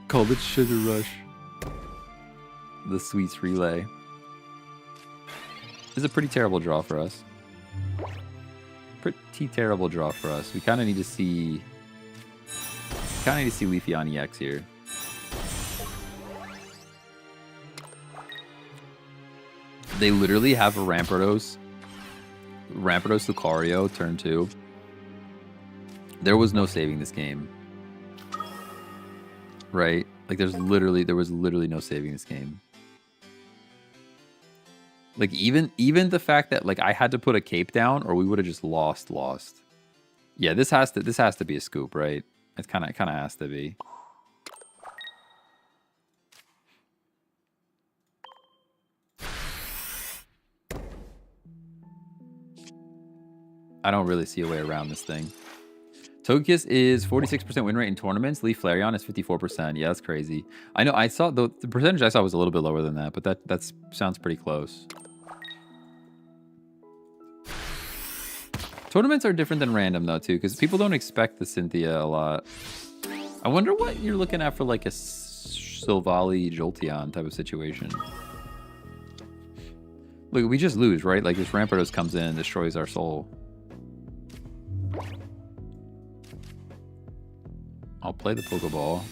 Call it Sugar Rush. The Sweets Relay. This is a pretty terrible draw for us. Pretty terrible draw for us. We kind of need to see... Kind of need to see Leafeon EX here. They literally have a Rampardos Lucario turn 2. There was no saving this game. Right? Like there was literally no saving this game. Like even the fact that like I had to put a cape down or we would have just lost. Yeah, this has to be a scoop, right? It kind of has to be. I don't really see a way around this thing. Togekiss is 46% win rate in tournaments. Leaf Flareon is 54%. Yeah, that's crazy. I know. I saw the percentage I saw was a little bit lower than that, but that sounds pretty close. Tournaments are different than random though too, because people don't expect the Cynthia a lot. I wonder what you're looking at for like a Silvally Jolteon type of situation. Look, we just lose, right? Like this Rampardos comes in and destroys our soul. I'll play the Pokeball.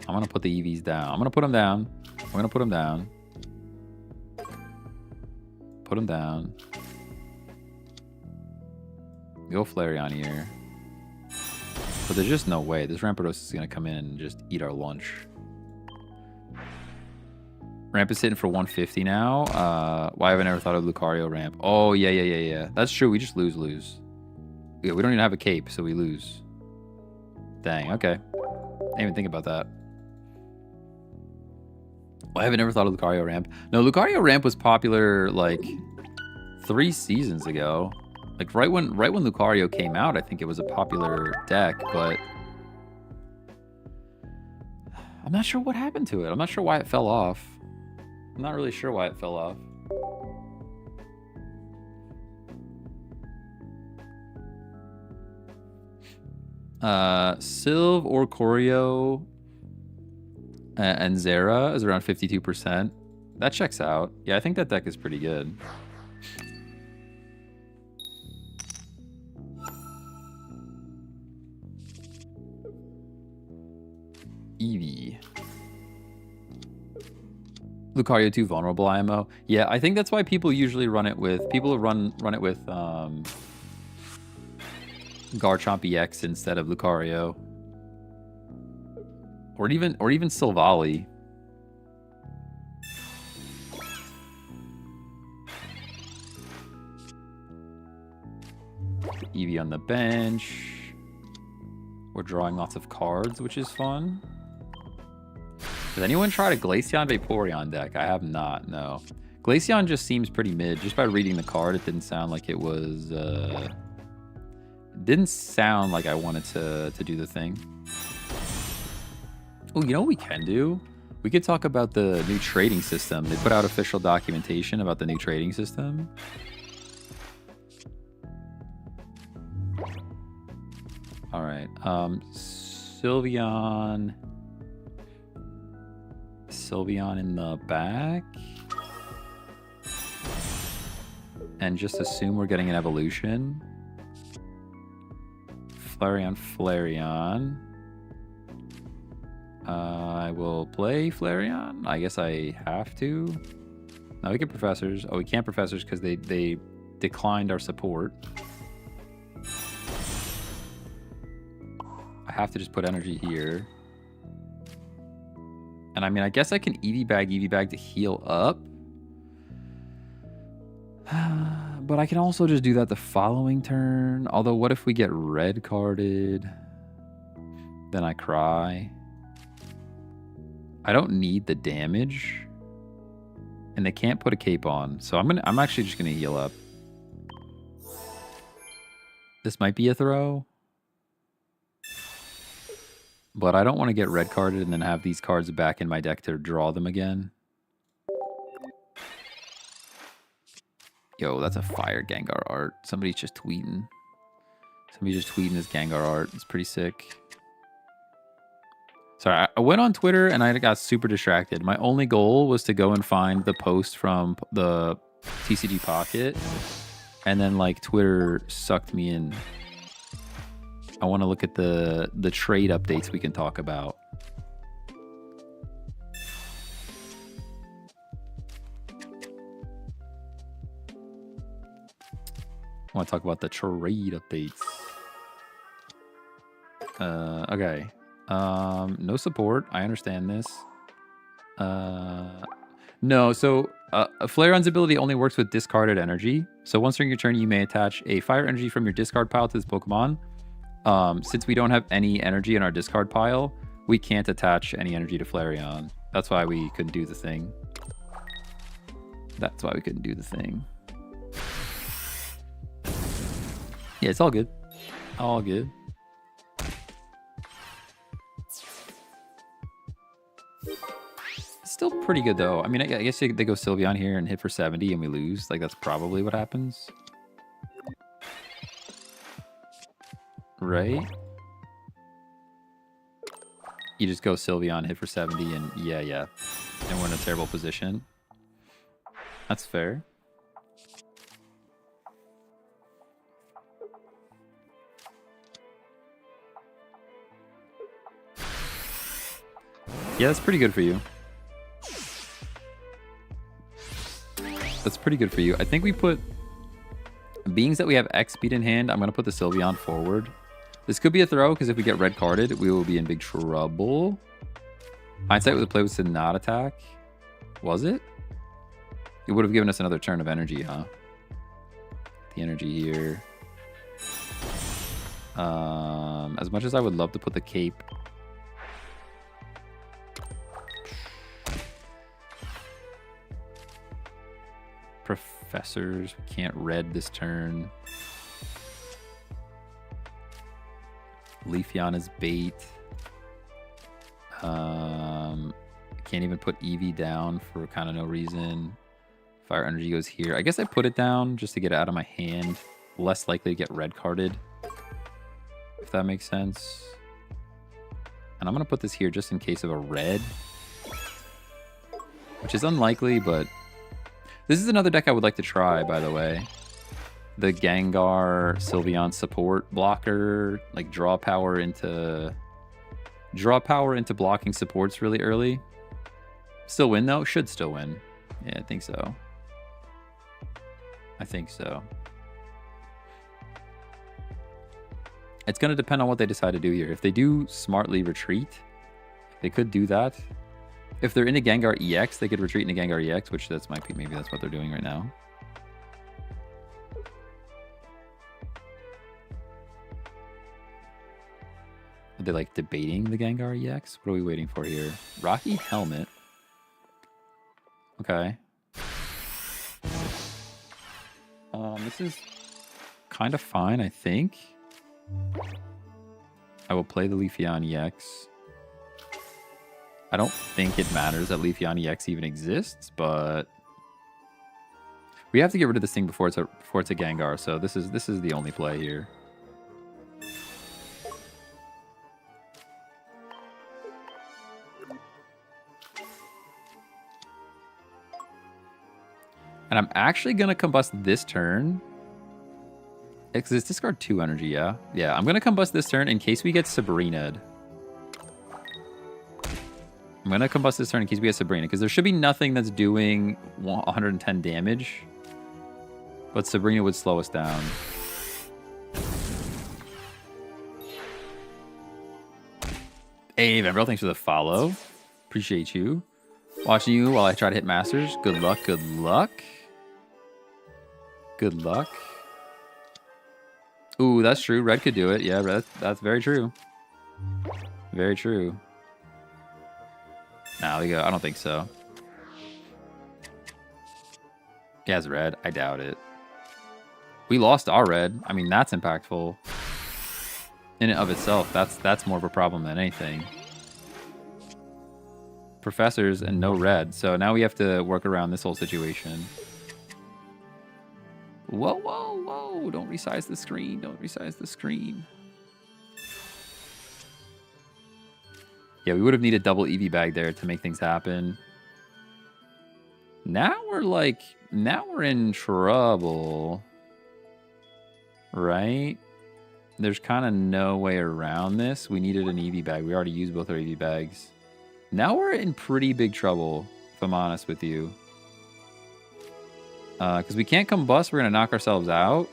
I'm going to put the Eevees down. I'm going to put them down. I'm going to put them down. Put them down. Go Flareon here. But there's just no way. This Rampardos is going to come in and just eat our lunch. Ramp is hitting for 150 now. Why haven't I ever thought of Lucario ramp? Oh, yeah. That's true. We just lose. Yeah, we don't even have a cape, so we lose. Dang, okay. Didn't even think about that. Well, I haven't ever thought of Lucario ramp. No, Lucario ramp was popular like 3 seasons ago. Like right when Lucario came out, I think it was a popular deck, but I'm not sure what happened to it. I'm not sure why it fell off. I'm not really sure why it fell off. Sylve or Choreo and Zera is around 52%. That checks out. Yeah, I think that deck is pretty good. Eevee. Lucario 2 vulnerable IMO. Yeah, I think that's why people usually run it with... People run it with... Garchomp EX instead of Lucario. Or even Silvally. Eevee on the bench. We're drawing lots of cards, which is fun. Has anyone tried a Glaceon Vaporeon deck? I have not, no. Glaceon just seems pretty mid. Just by reading the card, it didn't sound like it was... It didn't sound like I wanted to do the thing. Oh, you know what we can do? We could talk about the new trading system. They put out official documentation about the new trading system. All right. Sylveon in the back. And just assume we're getting an evolution. Flareon. I will play Flareon. I guess I have to. No, we get Professors. Oh, we can't Professors because they declined our support. I have to just put energy here. And I mean, I guess I can Eevee Bag to heal up. But I can also just do that the following turn. Although, what if we get red carded? Then I cry. I don't need the damage. And they can't put a cape on. So I'm actually just gonna heal up. This might be a throw. But I don't want to get red carded and then have these cards back in my deck to draw them again. Yo, that's a fire Gengar art. Somebody's just tweeting. Somebody's just tweeting this Gengar art. It's pretty sick. Sorry, I went on Twitter and I got super distracted. My only goal was to go and find the post from the TCG Pocket. And then, like, Twitter sucked me in. I want to look at the trade updates we can talk about. I want to talk about the trade updates. Okay. No support. I understand this. No, so Flareon's ability only works with discarded energy. So once during your turn, you may attach a fire energy from your discard pile to this Pokemon. Since we don't have any energy in our discard pile, we can't attach any energy to Flareon. That's why we couldn't do the thing. That's why we couldn't do the thing. Yeah, it's all good. All good. It's still pretty good, though. I mean, I guess they go Sylveon here and hit for 70 and we lose. Like, that's probably what happens. Right? You just go Sylveon, hit for 70, and yeah. And we're in a terrible position. That's fair. Yeah, that's pretty good for you. That's pretty good for you. I think we put... Being that we have X speed in hand, I'm going to put the Sylveon forward. This could be a throw, because if we get red carded, we will be in big trouble. Hindsight with a play was to not attack. Was it? It would have given us another turn of energy, huh? The energy here. As much as I would love to put the cape... Professors. We can't red this turn. Leafeon is bait. Can't even put Eevee down for kind of no reason. Fire energy goes here. I guess I put it down just to get it out of my hand. Less likely to get red carded. If that makes sense. And I'm going to put this here just in case of a red. Which is unlikely, but... This is another deck I would like to try, by the way. The Gengar Sylveon support blocker, like draw power into blocking supports really early. Still win though? Should still win. Yeah, I think so. I think so. It's going to depend on what they decide to do here. If they do smartly retreat, they could do that. If they're into Gengar EX, they could retreat into Gengar EX, which that's might be, maybe that's what they're doing right now. Are they like debating the Gengar EX? What are we waiting for here? Rocky Helmet. Okay. This is kind of fine, I think. I will play the Leafeon EX. I don't think it matters that Leafeon EX even exists, but we have to get rid of this thing before it's a Gengar. So this is the only play here. And I'm actually gonna combust this turn. Because it's discard 2 energy, yeah? Yeah, I'm gonna combust this turn in case we get Sabrina'd. I'm going to combust this turn in case we get Sabrina, because there should be nothing that's doing 110 damage. But Sabrina would slow us down. Hey, Eeveelutions, thanks for the follow. Appreciate you. Watching you while I try to hit Masters. Good luck, good luck. Good luck. Ooh, that's true. Red could do it. Yeah, Red, that's very true. Very true. Nah, we go. I don't think so. He has Red. I doubt it. We lost our Red. I mean, that's impactful. In and of itself, that's more of a problem than anything. Professors and no Red. So now we have to work around this whole situation. Whoa, whoa, whoa. Don't resize the screen. Don't resize the screen. Yeah, we would have needed double Eevee bag there to make things happen. Now we're in trouble. Right? There's kind of no way around this. We needed an Eevee bag. We already used both our Eevee bags. Now we're in pretty big trouble, if I'm honest with you. Because we can't combust. We're going to knock ourselves out.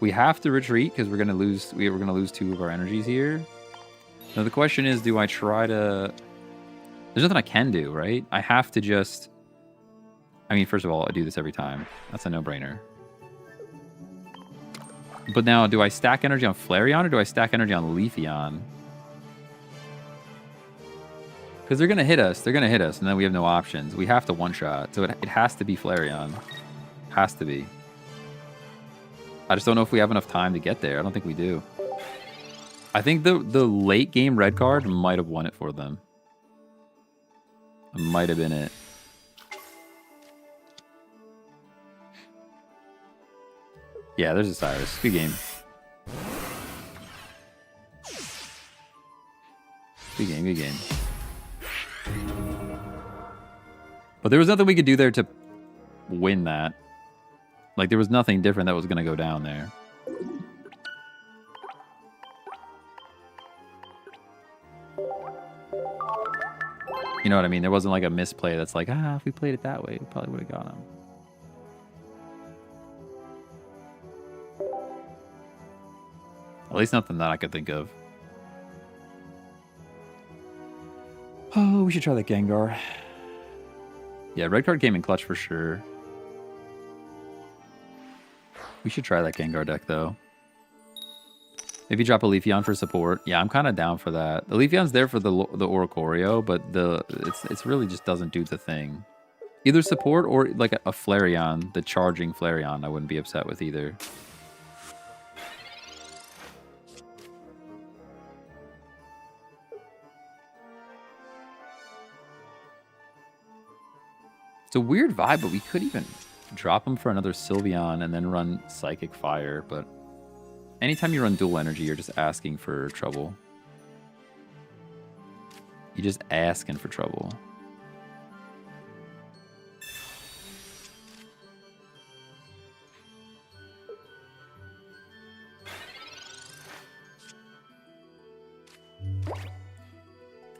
We have to retreat because we're going to lose. We're going to lose 2 of our energies here. Now the question is, do I try to... There's nothing I can do, right? I have to just... I mean, first of all, I do this every time. That's a no-brainer. But now, do I stack energy on Flareon or do I stack energy on Leafeon? Because they're going to hit us. They're going to hit us, and then we have no options. We have to one-shot. So it has to be Flareon. Has to be. I just don't know if we have enough time to get there. I don't think we do. I think the late-game red card might have won it for them. It might have been it. Yeah, there's a Cyrus. Good game. Good game, good game. But there was nothing we could do there to win that. Like, there was nothing different that was going to go down there. You know what I mean? There wasn't like a misplay that's like, if we played it that way, we probably would have got him. At least nothing that I could think of. Oh, we should try that Gengar. Yeah, red card came in clutch for sure. We should try that Gengar deck, though. Maybe drop a Leafeon for support. Yeah, I'm kind of down for that. The Leafeon's there for the Oricorio, but it's really just doesn't do the thing. Either support or like a Flareon, the charging Flareon, I wouldn't be upset with either. It's a weird vibe, but we could even drop him for another Sylveon and then run Psychic Fire, but anytime you run dual energy, you're just asking for trouble. You're just asking for trouble.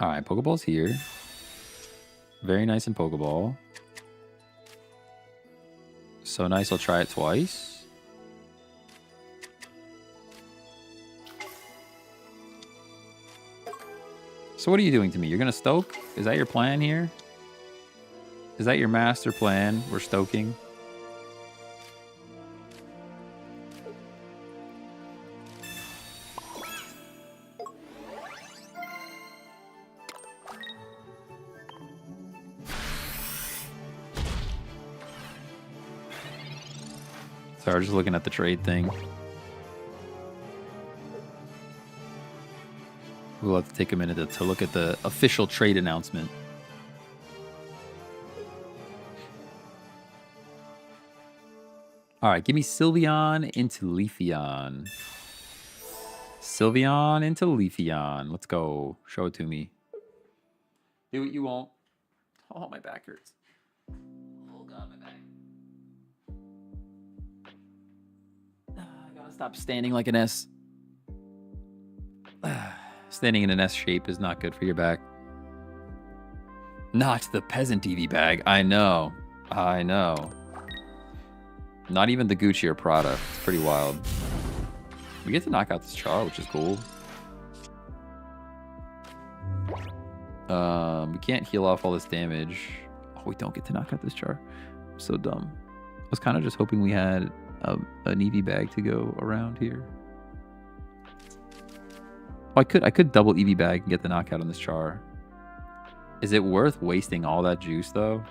Alright, Pokeball's here. Very nice in Pokeball. So nice, I'll try it twice. So what are you doing to me? You're going to stoke? Is that your plan here? Is that your master plan? We're stoking. Sorry, just looking at the trade thing. We'll have to take a minute to look at the official trade announcement. All right, give me Sylveon into Leafeon. Sylveon into Leafeon. Let's go. Show it to me. Do what you want. Oh, my back hurts. Oh, God, my back. I gotta stop standing like an S. Standing in an S shape is not good for your back. Not the peasant Eevee bag. I know. I know. Not even the Gucci or Prada. It's pretty wild. We get to knock out this Char, which is cool. We can't heal off all this damage. Oh, we don't get to knock out this Char. I'm so dumb. I was kind of just hoping we had an Eevee bag to go around here. Oh, I could double Eevee bag and get the knockout on this Char. Is it worth wasting all that juice, though?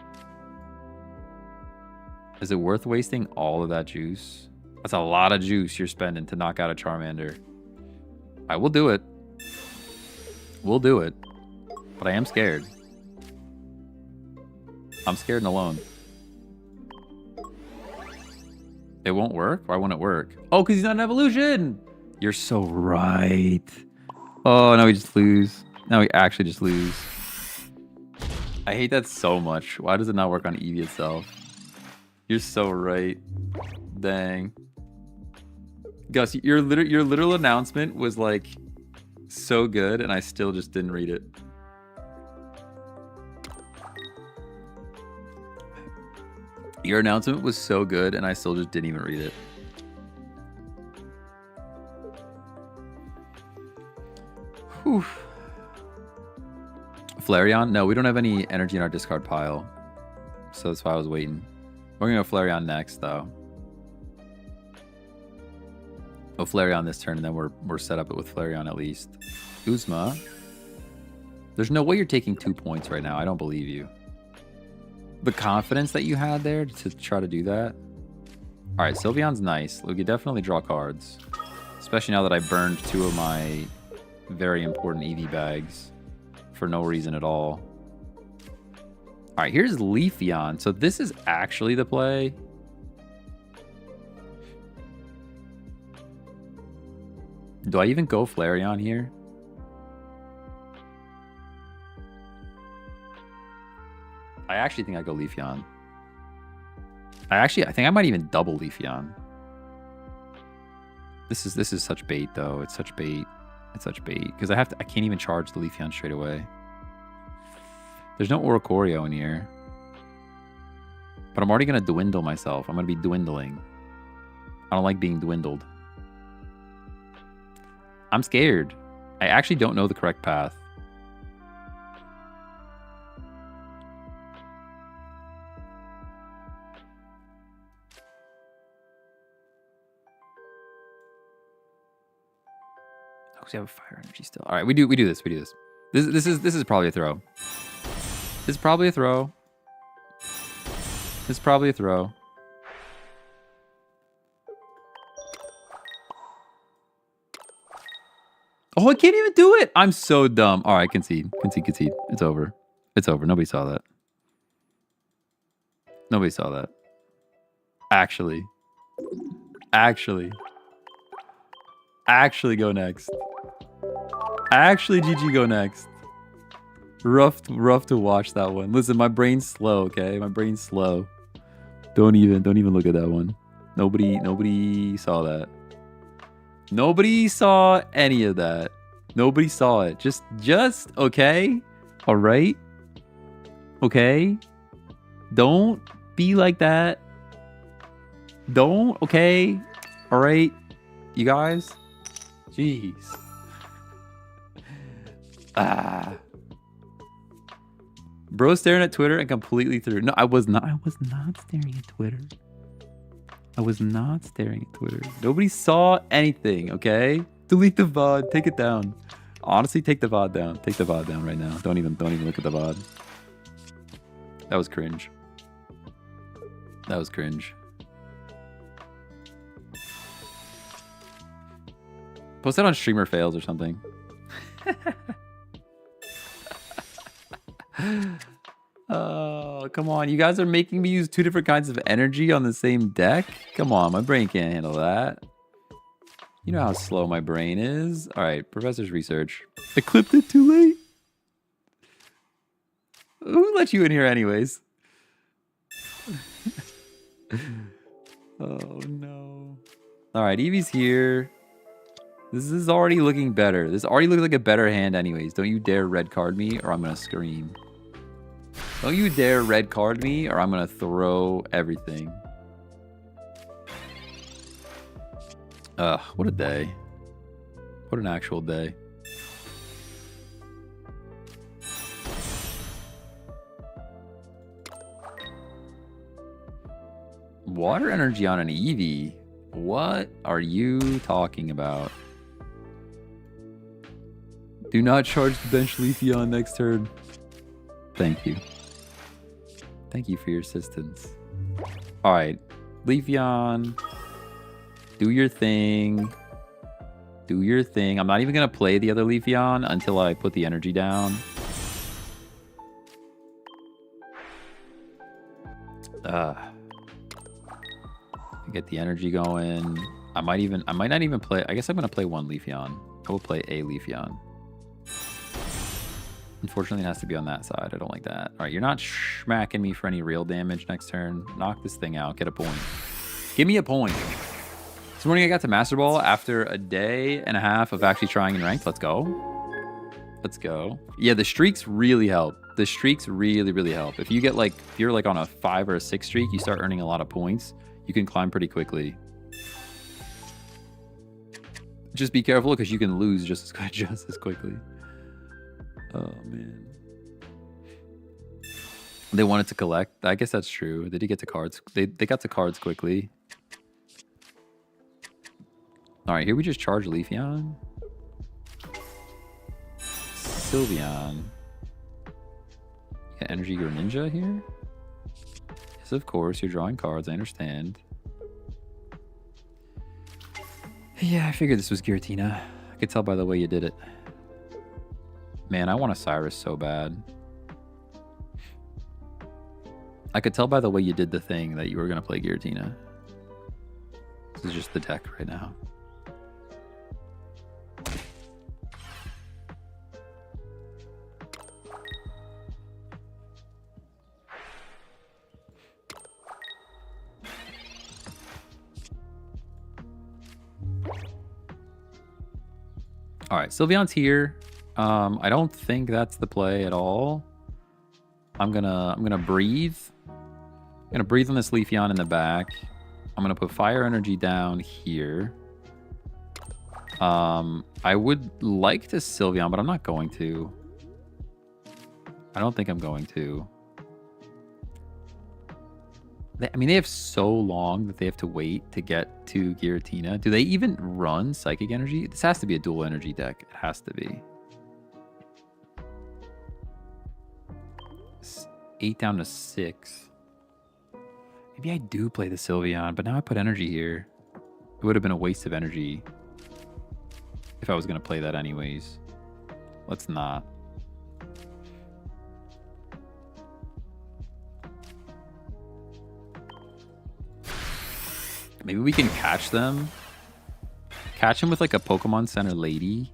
Is it worth wasting all of that juice? That's a lot of juice you're spending to knock out a Charmander. I will do it. We'll do it. But I am scared. I'm scared and alone. It won't work? Why won't it work? Oh, because he's not an evolution! You're so right. Oh, now we just lose. Now we actually just lose. I hate that so much. Why does it not work on Eevee itself? You're so right. Dang. Gus, your literal announcement was like so good, and I still just didn't read it. Your announcement was so good, and I still just didn't even read it. Whew. Flareon? No, we don't have any energy in our discard pile. So that's why I was waiting. We're going to go Flareon next, though. Go Flareon this turn, and then we're set up with Flareon at least. Uzma. There's no way you're taking 2 points right now. I don't believe you. The confidence that you had there to try to do that. All right, Sylveon's nice. We could definitely draw cards. Especially now that I burned 2 of my very important Eevee bags for no reason at all. All right, here's Leafeon. So this is actually the play. Do I even go Flareon here? I actually think I go Leafeon. I think I might even double Leafeon. This is such bait though. It's such bait. It's such bait because I can't even charge the Leafeon straight away. There's no Oricorio in here. But I'm already gonna dwindle myself. I'm gonna be dwindling. I don't like being dwindled. I'm scared. I actually don't know the correct path. We have a fire energy still. All right, we do this. This is probably a throw. This is probably a throw. This is probably a throw. Oh, I can't even do it. I'm so dumb. All right, concede. It's over. It's over. Nobody saw that. Nobody saw that. Actually, go next. Actually, GG, go next. Rough to watch that one. Listen, my brain's slow, okay? My brain's slow. Don't even look at that one. Nobody saw that. Nobody saw any of that. Nobody saw it. Just okay? All right? Okay? Don't be like that. Don't, okay? All right? You guys? Jeez. Bro staring at Twitter and completely through. No, I was not staring at Twitter. I was not staring at Twitter. Nobody saw anything, okay? Delete the VOD. Take it down. Honestly, take the VOD down. Take the VOD down right now. Don't even look at the VOD. That was cringe. That was cringe. Post that on Streamer Fails or something. Oh, come on. You guys are making me use 2 different kinds of energy on the same deck? Come on, my brain can't handle that. You know how slow my brain is. All right, Professor's Research. I clipped it too late. Who let you in here anyways? Oh, no. All right, Eevee's here. This is already looking better. This already looks like a better hand anyways. Don't you dare red card me or I'm going to scream. Don't you dare red card me or I'm going to throw everything. What a day. What an actual day. Water energy on an Eevee? What are you talking about? Do not charge the bench Leafeon next turn. Thank you. Thank you for your assistance. Alright. Leafeon. Do your thing. Do your thing. I'm not even going to play the other Leafeon until I put the energy down. Get the energy going. I might not even play. I guess I'm going to play one Leafeon. I will play a Leafeon. Unfortunately, it has to be on that side. I don't like that. All right, you're not smacking me for any real damage next turn. Knock this thing out. Get a point. Give me a point. This morning I got to Master Ball after a day and a half of actually trying in ranked. Let's go. Let's go. Yeah, the streaks really help. The streaks really, really help. If you get like, if you're like on a 5 or a 6 streak, you start earning a lot of points. You can climb pretty quickly. Just be careful because you can lose just as quickly. Oh, man. They wanted to collect. I guess that's true. They did get to cards. They got to cards quickly. All right, here we just charge Leafeon. Sylveon. Got Energy Greninja here? Yes, of course. You're drawing cards. I understand. Yeah, I figured this was Giratina. I could tell by the way you did it. Man, I want a Cyrus so bad. I could tell by the way you did the thing that you were going to play Giratina. This is just the deck right now. All right, Sylveon's here. I don't think that's the play at all. I'm gonna breathe. I'm gonna breathe on this Leafeon in the back. I'm gonna put Fire Energy down here. I would like to Sylveon, but I'm not going to. I don't think I'm going to. I mean, they have so long that they have to wait to get to Giratina. Do they even run Psychic Energy? This has to be a dual energy deck. It has to be. 8 down to 6. Maybe I do play the Sylveon, but now I put energy here. It would have been a waste of energy if I was going to play that anyways. Let's not. Maybe we can catch them. Catch them with like a Pokemon Center lady.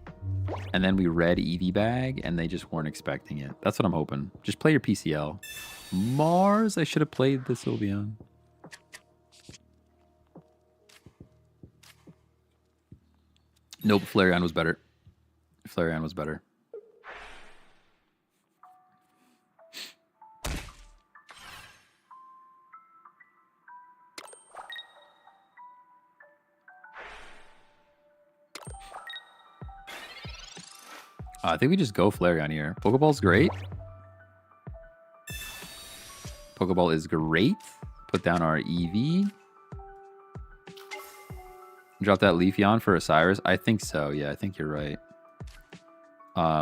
And then we red Eevee bag and they just weren't expecting it. That's what I'm hoping. Just play your PCL. Mars, I should have played the Sylveon. Nope, Flareon was better. Flareon was better. I think we just go Flareon here. Pokeball's great. Pokeball is great. Put down our Eevee. Drop that Leafeon for a Cyrus. I think so. Yeah, I think you're right.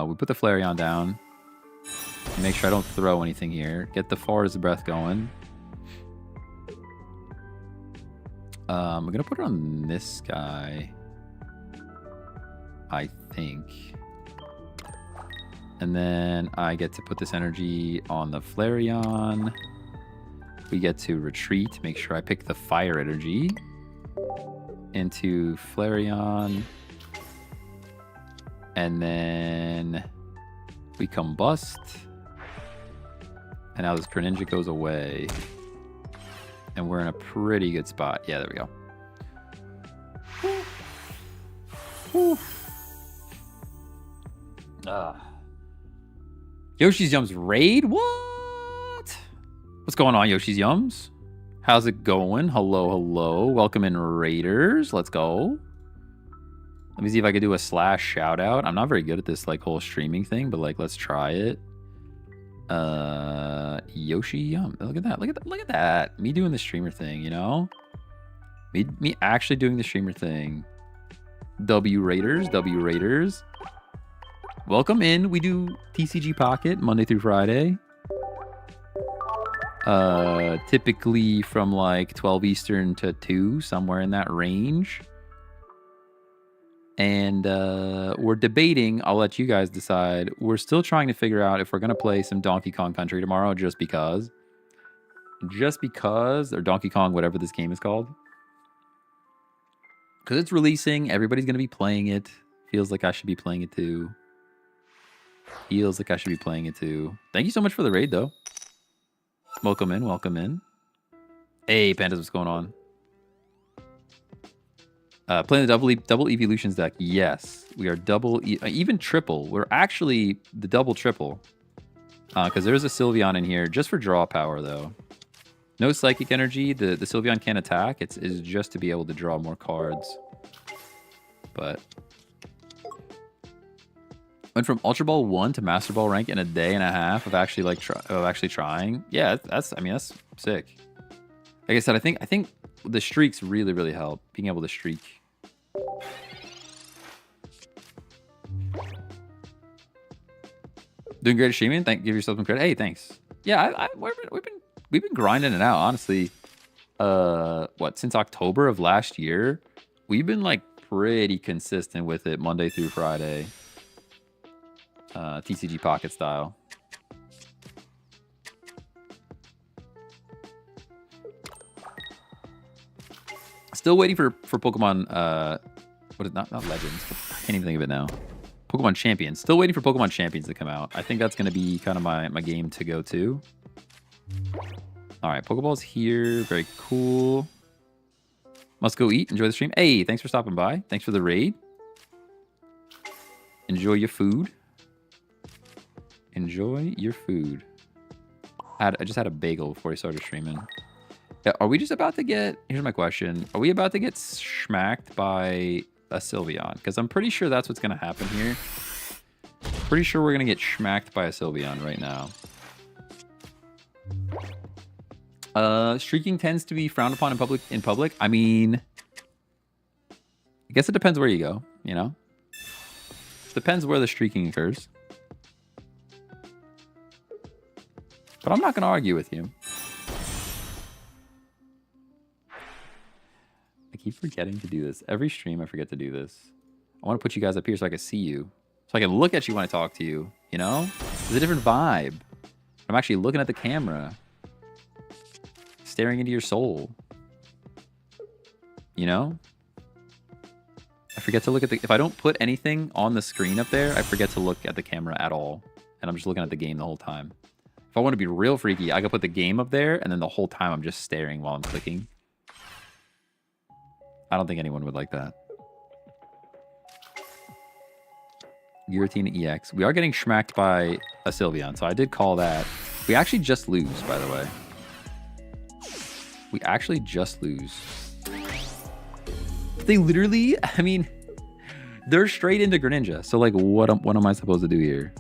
We put the Flareon down. Make sure I don't throw anything here. Get the Forest Breath going. I'm going to put it on this guy. I think. And then I get to put this energy on the Flareon. We get to retreat. Make sure I pick the fire energy into Flareon. And then we combust. And now this Greninja goes away. And we're in a pretty good spot. Yeah, there we go. Whew. Yoshi's Jumps raid? What? What's going on, Yoshi's Yums? How's it going? Hello, hello. Welcome in, Raiders. Let's go. Let me see if I could do a slash shout out. I'm not very good at this like whole streaming thing, but like let's try it. Yoshi Yum. Look at that. Look at that. Look at that. Me doing the streamer thing, you know? Me actually doing the streamer thing. W Raiders, W Raiders. Welcome in. We do TCG Pocket Monday through Friday. Typically from like 12 Eastern to 2, somewhere in that range. And we're debating, I'll let you guys decide. We're still trying to figure out if we're going to play some Donkey Kong Country tomorrow just because. Just because, or Donkey Kong, whatever this game is called. Because it's releasing, everybody's going to be playing it. Feels like I should be playing it too. Feels like I should be playing it too. Thank you so much for the raid though. Welcome in, welcome in. Hey, Pandas, what's going on? Playing the double Eeveelutions deck. Yes, we are double, even triple. We're actually the double triple. Because there's a Sylveon in here just for draw power, though. No psychic energy. The Sylveon can't attack. It's just to be able to draw more cards. But went from Ultra Ball 1 to Master Ball rank in a day and a half of actually like trying. Yeah, that's sick. Like I said, I think the streaks really help. Being able to streak. Doing great at streaming. Give yourself some credit. Hey, thanks. Yeah, we've been grinding it out, honestly. Since October of last year, we've been like pretty consistent with it Monday through Friday. TCG Pocket style. Still waiting for Pokemon. What is not Legends? I can't even think of it now. Pokemon Champions. Still waiting for Pokemon Champions to come out. I think that's going to be kind of my game to go to. All right, Pokeball's here. Very cool. Must go eat. Enjoy the stream. Hey, thanks for stopping by. Thanks for the raid. Enjoy your food. Enjoy your food. I just had a bagel before I started streaming. Are we just about to get... Here's my question. Are we about to get smacked by a Sylveon? Because I'm pretty sure that's what's going to happen here. Pretty sure we're going to get smacked by a Sylveon right now. Streaking tends to be frowned upon in public. I mean... I guess it depends where you go, you know? Depends where the streaking occurs. But I'm not going to argue with you. I keep forgetting to do this. Every stream, I forget to do this. I want to put you guys up here so I can see you. So I can look at you when I talk to you. You know? It's a different vibe. I'm actually looking at the camera. Staring into your soul. You know? I forget to look at the... If I don't put anything on the screen up there, I forget to look at the camera at all. And I'm just looking at the game the whole time. If I want to be real freaky, I could put the game up there, and then the whole time I'm just staring while I'm clicking. I don't think anyone would like that. Giratina EX. We are getting schmacked by a Sylveon, so I did call that. We actually just lose, by the way. We actually just lose. They literally, I mean, they're straight into Greninja. So, like, what am I supposed to do here?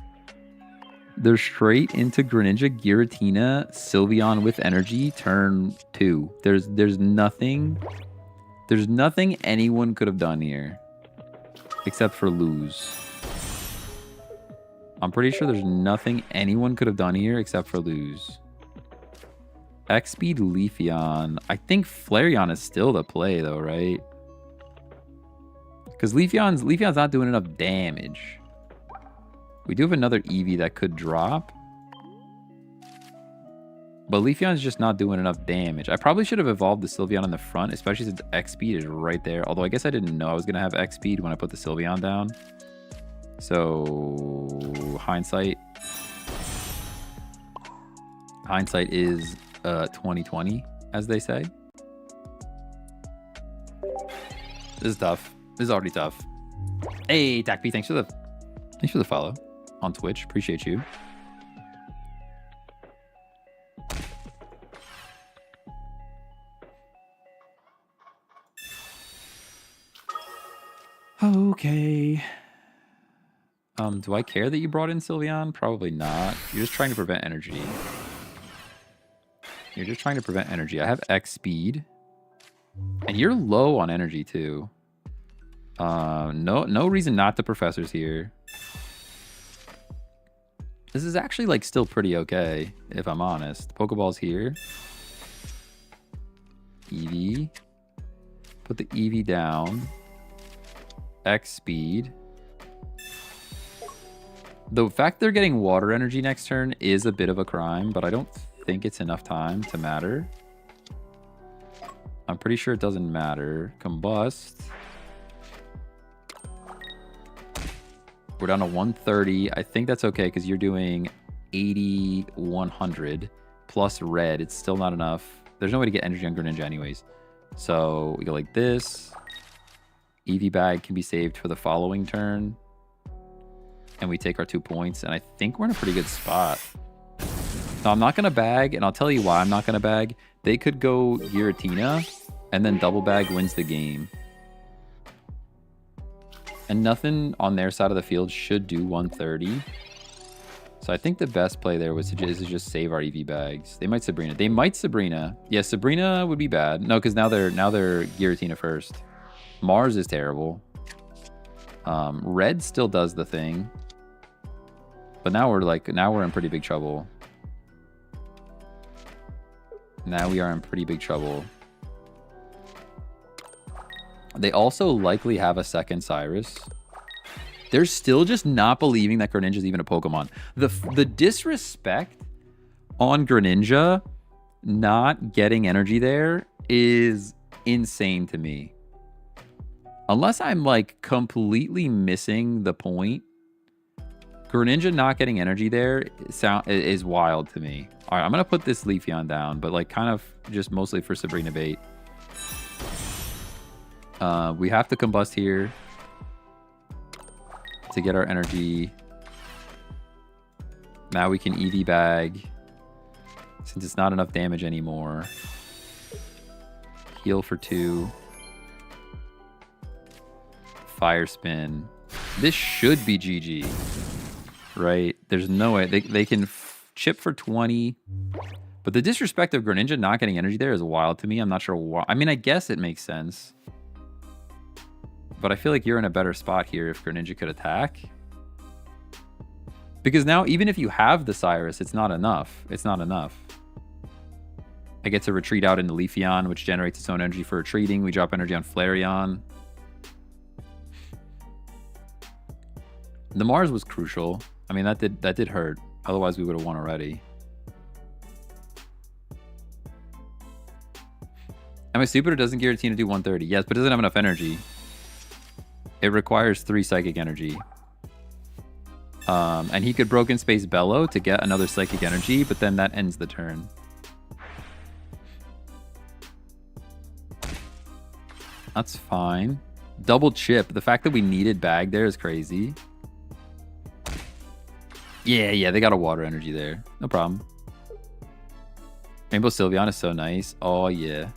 They're straight into Greninja, Giratina, Sylveon with energy, turn 2. There's nothing anyone could have done here. Except for lose. I'm pretty sure there's nothing anyone could have done here except for lose. X-Speed Leafeon. I think Flareon is still the play though, right? Because Leafeon's not doing enough damage. We do have another Eevee that could drop. But Leafeon's just not doing enough damage. I probably should have evolved the Sylveon in the front, especially since X-Speed is right there. Although I guess I didn't know I was going to have X-Speed when I put the Sylveon down. So, hindsight. Hindsight is 2020, as they say. This is tough. This is already tough. Hey, TacP, thanks for the follow on Twitch. Appreciate you. Okay. Do I care that you brought in Sylveon? Probably not. You're just trying to prevent energy. You're just trying to prevent energy. I have X speed. And you're low on energy too. No reason not to Professors here. This is actually like still pretty okay, if I'm honest. Pokeball's here. Eevee. Put the Eevee down. X speed. The fact they're getting water energy next turn is a bit of a crime, but I don't think it's enough time to matter. I'm pretty sure it doesn't matter. Combust. We're down to 130. I think that's okay because you're doing 80, 100 plus red. It's still not enough. There's no way to get energy on Greninja anyways. So we go like this. Eevee bag can be saved for the following turn. And we take our 2 points. And I think we're in a pretty good spot. So I'm not going to bag. And I'll tell you why I'm not going to bag. They could go Giratina. And then double bag wins the game. And nothing on their side of the field should do 130. So I think the best play there was to just save our Eevee bags. They might Sabrina. They might Sabrina. Yeah, Sabrina would be bad. No, because now they're Giratina first. Mars is terrible. Red still does the thing. But now we're in pretty big trouble. Now we are in pretty big trouble. They also likely have a second Cyrus. They're still just not believing that Greninja is even a Pokemon. The disrespect on Greninja not getting energy there is insane to me. Unless I'm like completely missing the point, Greninja not getting energy there is wild to me. All right, I'm going to put this Leafeon down, but like kind of just mostly for Sabrina bait. We have to combust here to get our energy. Now we can Eevee bag since it's not enough damage anymore. Heal for 2. Fire spin. This should be GG, right? There's no way they can chip for 20. But the disrespect of Greninja not getting energy there is wild to me. I'm not sure why. I mean, I guess it makes sense. But I feel like you're in a better spot here if Greninja could attack. Because now, even if you have the Cyrus, it's not enough. It's not enough. I get to retreat out into Leafeon, which generates its own energy for retreating. We drop energy on Flareon. The Mars was crucial. I mean, that did hurt. Otherwise, we would have won already. Am I stupid or doesn't Giratina do 130? Yes, but it doesn't have enough energy. It requires 3 Psychic Energy. And he could Broken Space Bellow to get another Psychic Energy, but then that ends the turn. That's fine. Double chip. The fact that we needed bag there is crazy. Yeah, they got a water energy there. No problem. Rainbow Sylveon is so nice. Oh, yeah.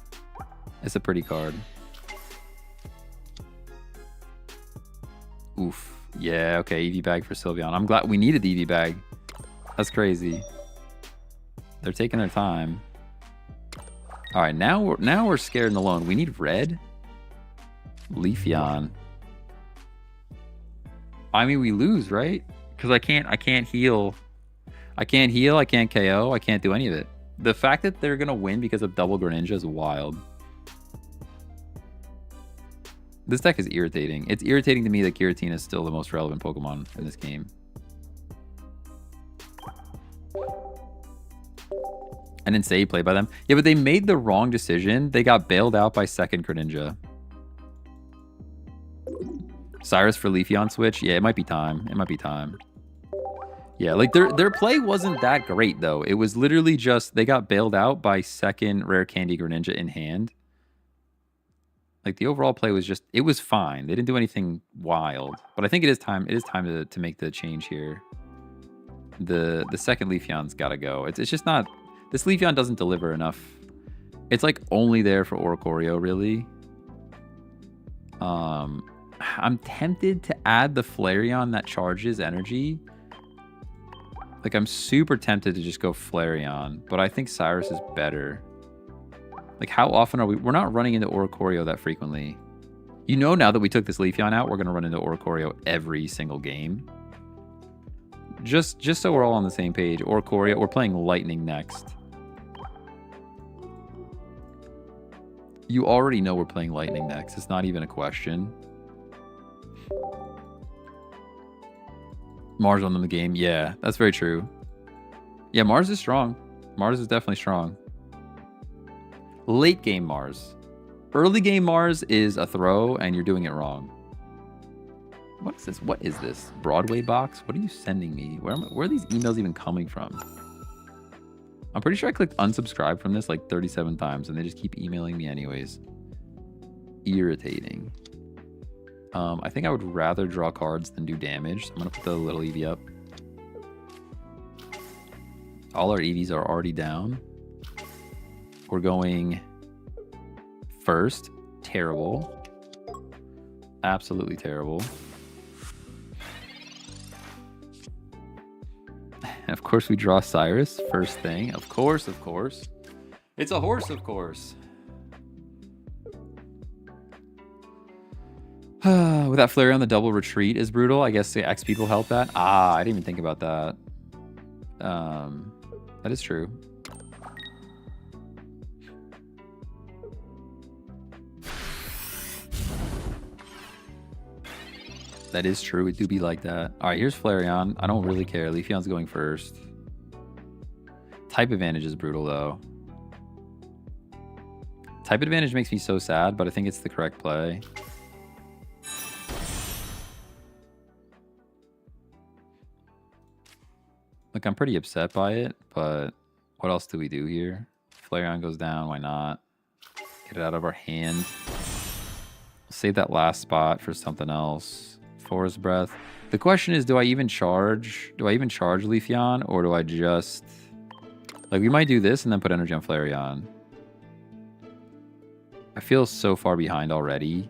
It's a pretty card. Oof. Yeah, okay. Eevee bag for Sylveon. I'm glad we needed the Eevee bag. That's crazy. They're taking their time. All right, now we're scared and alone. We need red. Leafeon. I mean, we lose, right? Because I can't heal. I can't heal. I can't KO. I can't do any of it. The fact that they're gonna win because of double Greninja is wild. This deck is irritating. It's irritating to me that Giratina is still the most relevant Pokemon in this game. An insane play by them. Yeah, but they made the wrong decision. They got bailed out by second Greninja. Cyrus for Leafeon switch. Yeah, it might be time. It might be time. Yeah, like their play wasn't that great though. It was literally just they got bailed out by second Rare Candy Greninja in hand. Like the overall play was just it was fine. They didn't do anything wild. But I think it is time to make the change here. The second Leafeon's gotta go. It's just not this Leafeon doesn't deliver enough. It's like only there for Oricorio, really. I'm tempted to add the Flareon that charges energy. Like, I'm super tempted to just go Flareon, but I think Cyrus is better. Like, how often are we... We're not running into Oricorio that frequently. You know, now that we took this Leafeon out, we're going to run into Oricorio every single game. Just so we're all on the same page. Oricorio, we're playing Lightning next. You already know we're playing Lightning next. It's not even a question. Mars won them the game. Yeah, that's very true. Yeah, Mars is strong. Mars is definitely strong. Late game Mars. Early game Mars is a throw, and you're doing it wrong. What is this? What is this? Broadway box? What are you sending me? Where are these emails even coming from? I'm pretty sure I clicked unsubscribe from this like 37 times, and they just keep emailing me anyways. Irritating. I think I would rather draw cards than do damage. So I'm going to put the little Eevee up. All our Eevees are already down. We're going first. Terrible. Absolutely terrible. Of course we draw Cyrus first thing. Of course, of course. It's a horse, of course. With that Flareon, the double retreat is brutal. I guess the X people help that. Ah, I didn't even think about that. That is true. That is true. It do be like that. All right, here's Flareon. I don't really care. Leafeon's going first. Type advantage is brutal, though. Type advantage makes me so sad, but I think it's the correct play. Look, I'm pretty upset by it, but what else do we do here? Flareon goes down. Why not? Get it out of our hand. Save that last spot for something else. Forest Breath. The question is, do I even charge Leafeon, or do I just... Like, we might do this and then put energy on Flareon. I feel so far behind already.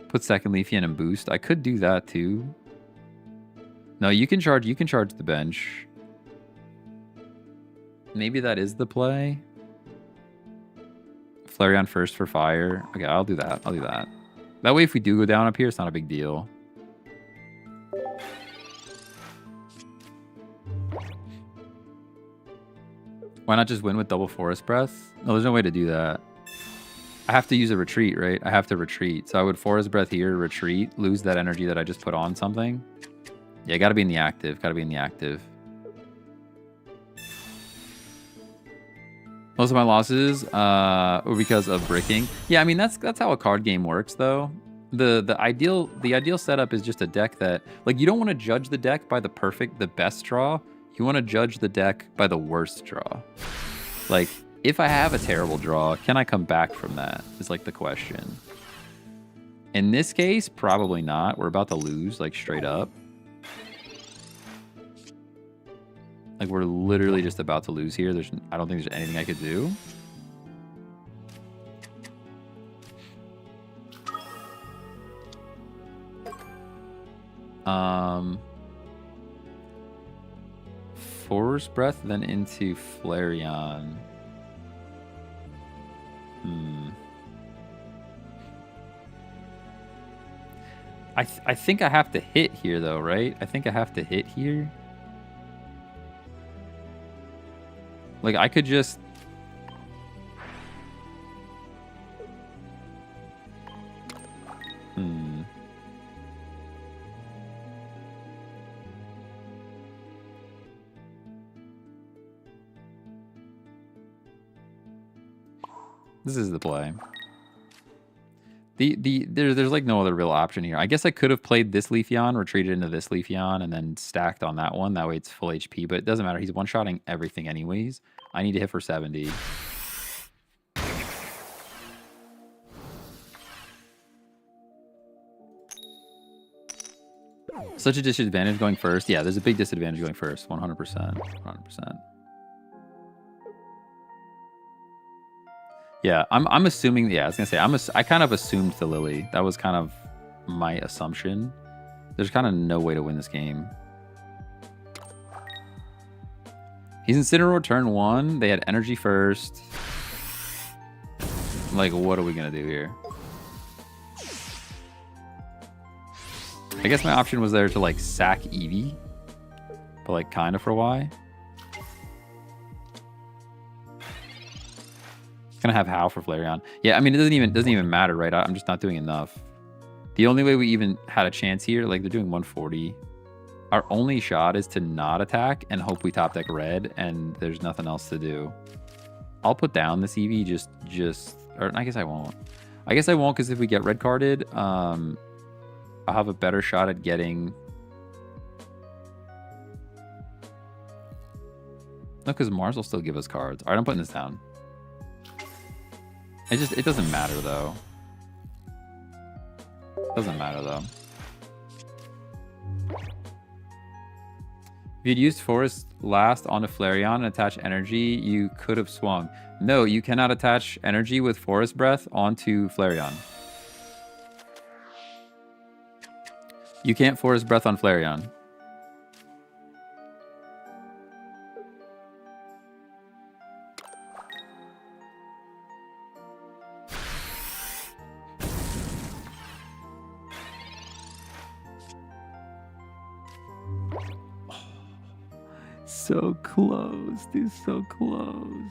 Put second Leafeon and boost. I could do that too. No, you can charge the bench. Maybe that is the play. Flareon first for fire. Okay, I'll do that. I'll do that. That way, if we do go down up here, it's not a big deal. Why not just win with double Forest Breath? No, there's no way to do that. I have to use a retreat, right? I have to retreat. So I would Forest Breath here, retreat, lose that energy that I just put on something. Yeah, gotta be in the active. Gotta be in the active. Most of my losses were because of bricking. Yeah, I mean that's how a card game works, though. The ideal setup is just a deck that, like, you don't want to judge the deck by the best draw. You want to judge the deck by the worst draw. Like, if I have a terrible draw, can I come back from that? Is like the question. In this case, probably not. We're about to lose, like, straight up. Like, we're literally just about to lose here. I don't think there's anything I could do. Forest Breath, then into Flareon. I think I have to hit here, though, right? I think I have to hit here. Like, I could just... This is the play. There's like no other real option here. I guess I could have played this Leafeon, retreated into this Leafeon, and then stacked on that one. That way it's full HP, but it doesn't matter. He's one-shotting everything anyways. I need to hit for 70. Such a disadvantage going first. Yeah, there's a big disadvantage going first. 100%. 100%. Yeah, I'm assuming. Yeah, I was gonna say I kind of assumed the Lily. That was kind of my assumption. There's kind of no way to win this game. He's Incineroar turn 1. They had energy first. Like, what are we gonna do here? I guess my option was there to like sack Eevee, but like kind of for why? Gonna have How for Flareon. Yeah, I mean it doesn't even matter, right? I'm just not doing enough. The only way we even had a chance here, like they're doing 140. Our only shot is to not attack and hope we top deck red, and there's nothing else to do. I'll put down this Eevee or I guess I won't. I guess I won't because if we get red carded, I'll have a better shot at getting. No, because Mars will still give us cards. All right, I'm putting this down. It doesn't matter though. Doesn't matter though. If you'd used Forest last on a Flareon and attach energy, you could have swung. No, you cannot attach energy with Forest Breath onto Flareon. You can't Forest Breath on Flareon. So close, dude, so close.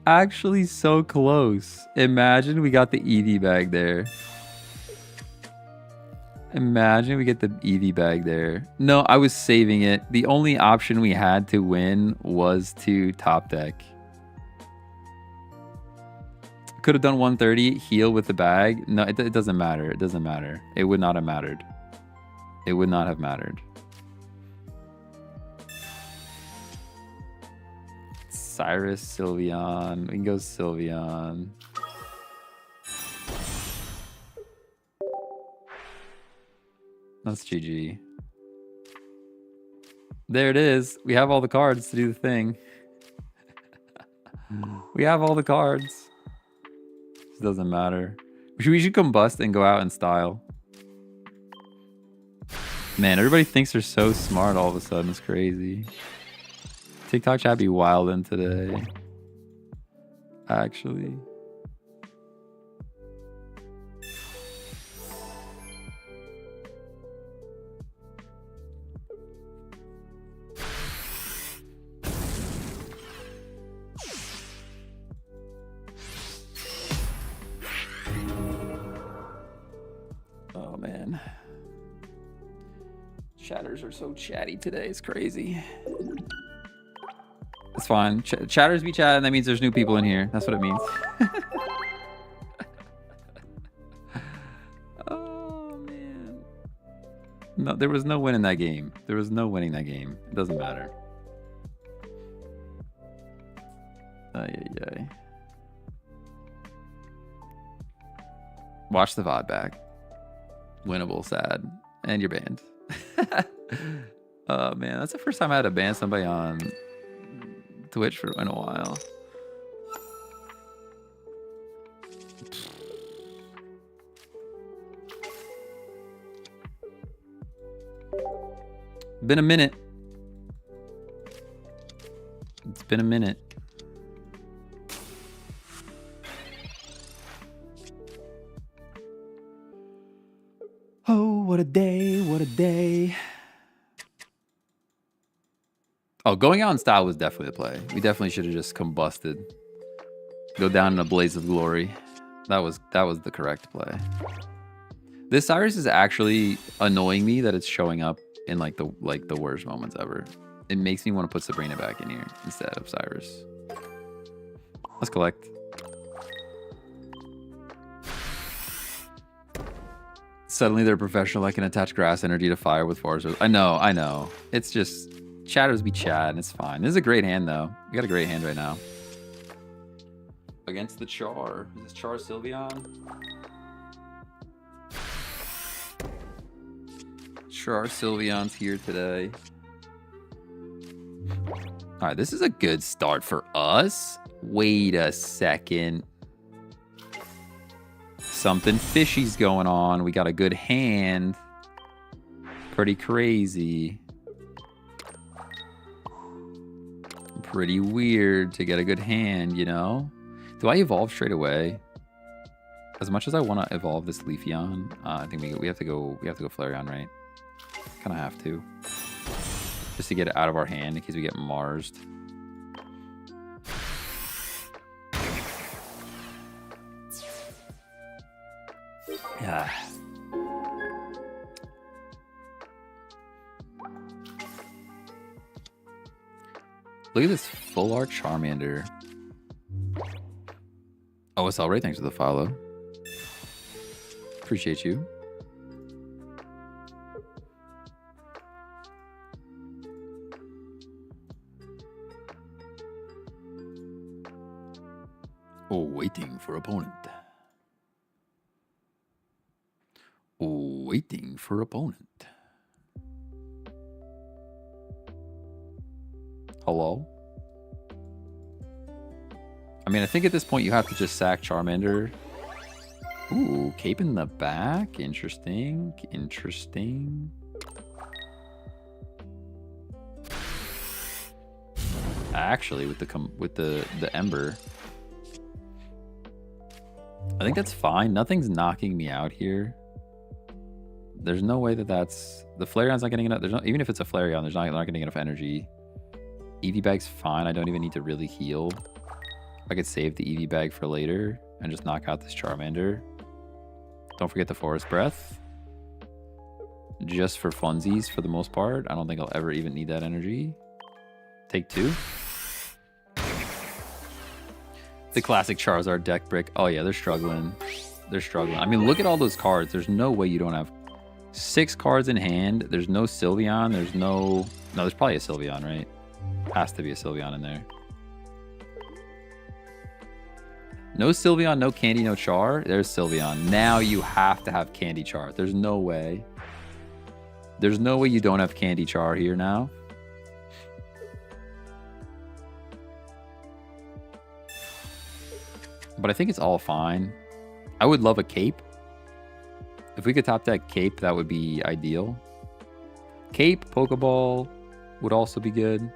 Actually so close. Imagine we got the Eevee bag there. Imagine we get the Eevee bag there. No, I was saving it. The only option we had to win was to top deck. Could have done 130, heal with the bag. No, it doesn't matter. It doesn't matter. It would not have mattered. It would not have mattered. Cyrus, Sylveon. We can go Sylveon. That's GG. There it is. We have all the cards to do the thing. We have all the cards. It doesn't matter. We should combust and go out in style. Man, everybody thinks they're so smart all of a sudden. It's crazy. TikTok chat be wildin' today. Actually. Oh man. Chatters are so chatty today. It's crazy. It's fine. Chatters be chatting. That means there's new people in here. That's what it means. Oh, man. No, there was no win in that game. There was no winning that game. It doesn't matter. Ay, ay, ay. Watch the VOD back. Winnable, sad. And you're banned. Oh, man. That's the first time I had to ban somebody on Twitch in a while. Been a minute. It's been a minute. Oh, what a day, what a day. Oh, going out in style was definitely the play. We definitely should have just combusted. Go down in a blaze of glory. That was the correct play. This Cyrus is actually annoying me that it's showing up in like the worst moments ever. It makes me want to put Sabrina back in here instead of Cyrus. Let's collect. Suddenly they're professional. I can attach grass energy to fire with force. I know. It's just chatters be chat and it's fine. This is a great hand though. We got a great hand right now. Against the Char. Is this Char Sylveon? Char Sylveon's here today. Alright, this is a good start for us. Wait a second. Something fishy's going on. We got a good hand. Pretty crazy. Pretty weird to get a good hand, you know? Do I evolve straight away? As much as I want to evolve this Leafeon, I think we have to go Flareon, right? Kind of have to. Just to get it out of our hand in case we get Marsed. Yeah. Look at this full art Charmander. OSL Ray, thanks for the follow. Appreciate you. Oh, waiting for opponent. Waiting for opponent. Hello? I mean, I think at this point you have to just sack Charmander. Ooh, cape in the back. Interesting. Interesting. Actually, with the Ember. I think that's fine. Nothing's knocking me out here. There's no way that's... The Flareon's not getting enough... even if it's a Flareon, there's not getting enough energy. Eevee bag's fine. I don't even need to really heal. I could save the Eevee bag for later and just knock out this Charmander. Don't forget the Forest Breath. Just for funsies for the most part. I don't think I'll ever even need that energy. Take 2. The classic Charizard deck brick. Oh yeah, they're struggling. They're struggling. I mean, look at all those cards. There's no way you don't have 6 cards in hand. There's no Sylveon. There's no... No, there's probably a Sylveon, right? Has to be a Sylveon in there. No Sylveon, no Candy, no Char. There's Sylveon. Now you have to have Candy Char. There's no way. There's no way you don't have Candy Char here now. But I think it's all fine. I would love a Cape. If we could top deck Cape, that would be ideal. Cape, Pokeball would also be good.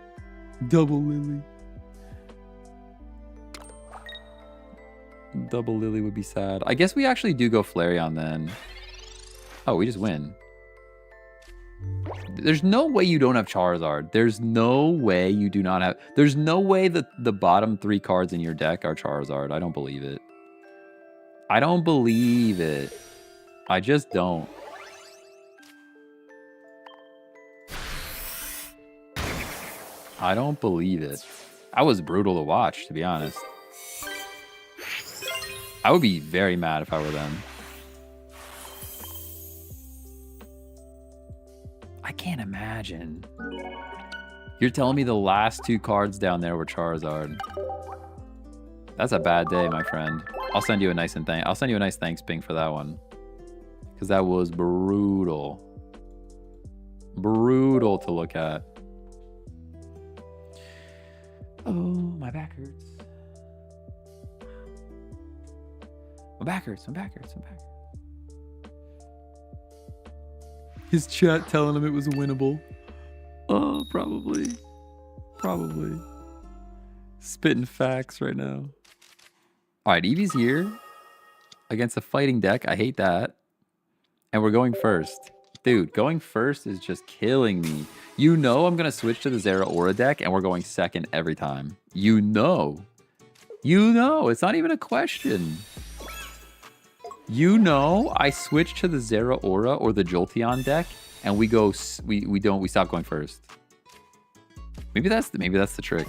Double Lily. Double Lily would be sad. I guess we actually do go Flareon then. Oh, we just win. There's no way you don't have Charizard. There's no way you do not have... There's no way that the bottom 3 cards in your deck are Charizard. I don't believe it. I don't believe it. I just don't. I don't believe it. That was brutal to watch, to be honest. I would be very mad if I were them. I can't imagine. You're telling me the last 2 cards down there were Charizard. That's a bad day, my friend. I'll send you a nice I'll send you a nice thanks ping for that one. Because that was brutal. Brutal to look at. Oh, my back hurts. My back hurts, my back hurts, my back hurts. His chat telling him it was winnable. Oh, probably. Probably. Spitting facts right now. Alright, Eevee's here. Against a fighting deck. I hate that. And we're going first. Dude, going first is just killing me. You know I'm going to switch to the Zeraora deck and we're going second every time. You know. You know. It's not even a question. You know I switch to the Zeraora or the Jolteon deck and we go we stop going first. Maybe that's the trick.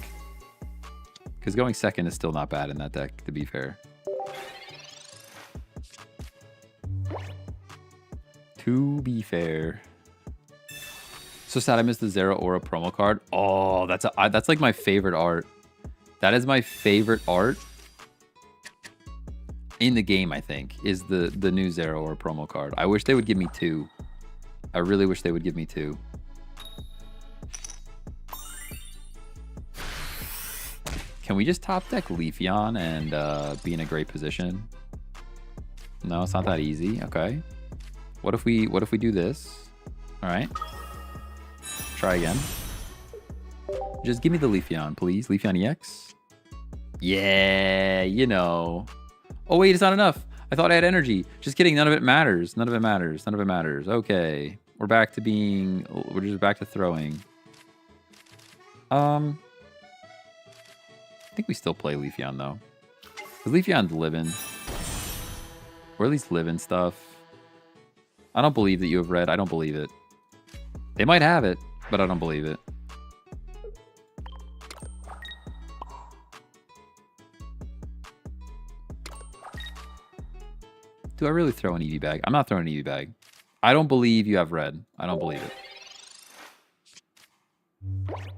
Because going second is still not bad in that deck, to be fair. To be fair. So sad I missed the Zeraora promo card. Oh, that's like my favorite art. That is my favorite art in the game, I think, is the new Zeraora promo card. I wish they would give me 2. I really wish they would give me 2. Can we just top deck Leafeon and be in a great position? No, it's not that easy. Okay. What if we do this? All right. Try again. Just give me the Leafeon, please. Leafeon EX. Yeah, you know. Oh wait, it's not enough. I thought I had energy. Just kidding. None of it matters. None of it matters. None of it matters. Okay. We're back to being... We're just back to throwing. I think we still play Leafeon, though. Because Leafeon's living. Or at least living stuff. I don't believe that you have red. I don't believe it. They might have it, but I don't believe it. Do I really throw an Eevee bag? I'm not throwing an Eevee bag. I don't believe you have red. I don't believe it.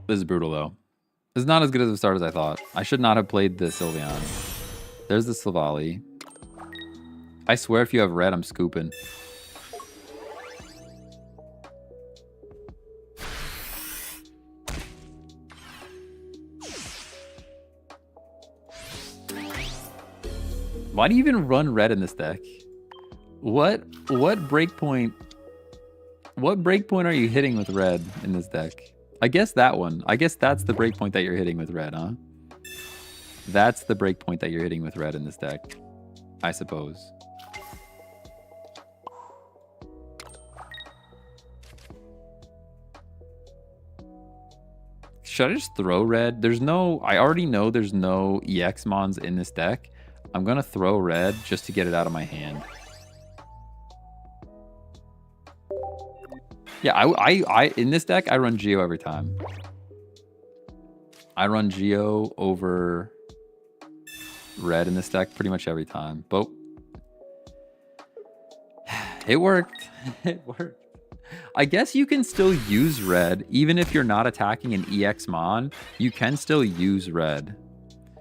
This is brutal, though. This is not as good as the start as I thought. I should not have played the Sylveon. There's the Slavali. I swear if you have red, I'm scooping. Why do you even run red in this deck? What breakpoint are you hitting with red in this deck? I guess that one. I guess that's the breakpoint that you're hitting with red, huh? That's the breakpoint that you're hitting with red in this deck, I suppose. Should I just throw red? There's no... I already know there's no EX mons in this deck. I'm going to throw red just to get it out of my hand. Yeah, I in this deck, I run Geo every time. I run Geo over red in this deck pretty much every time. But it worked. It worked. I guess you can still use red. Even if you're not attacking an EX Mon, you can still use red.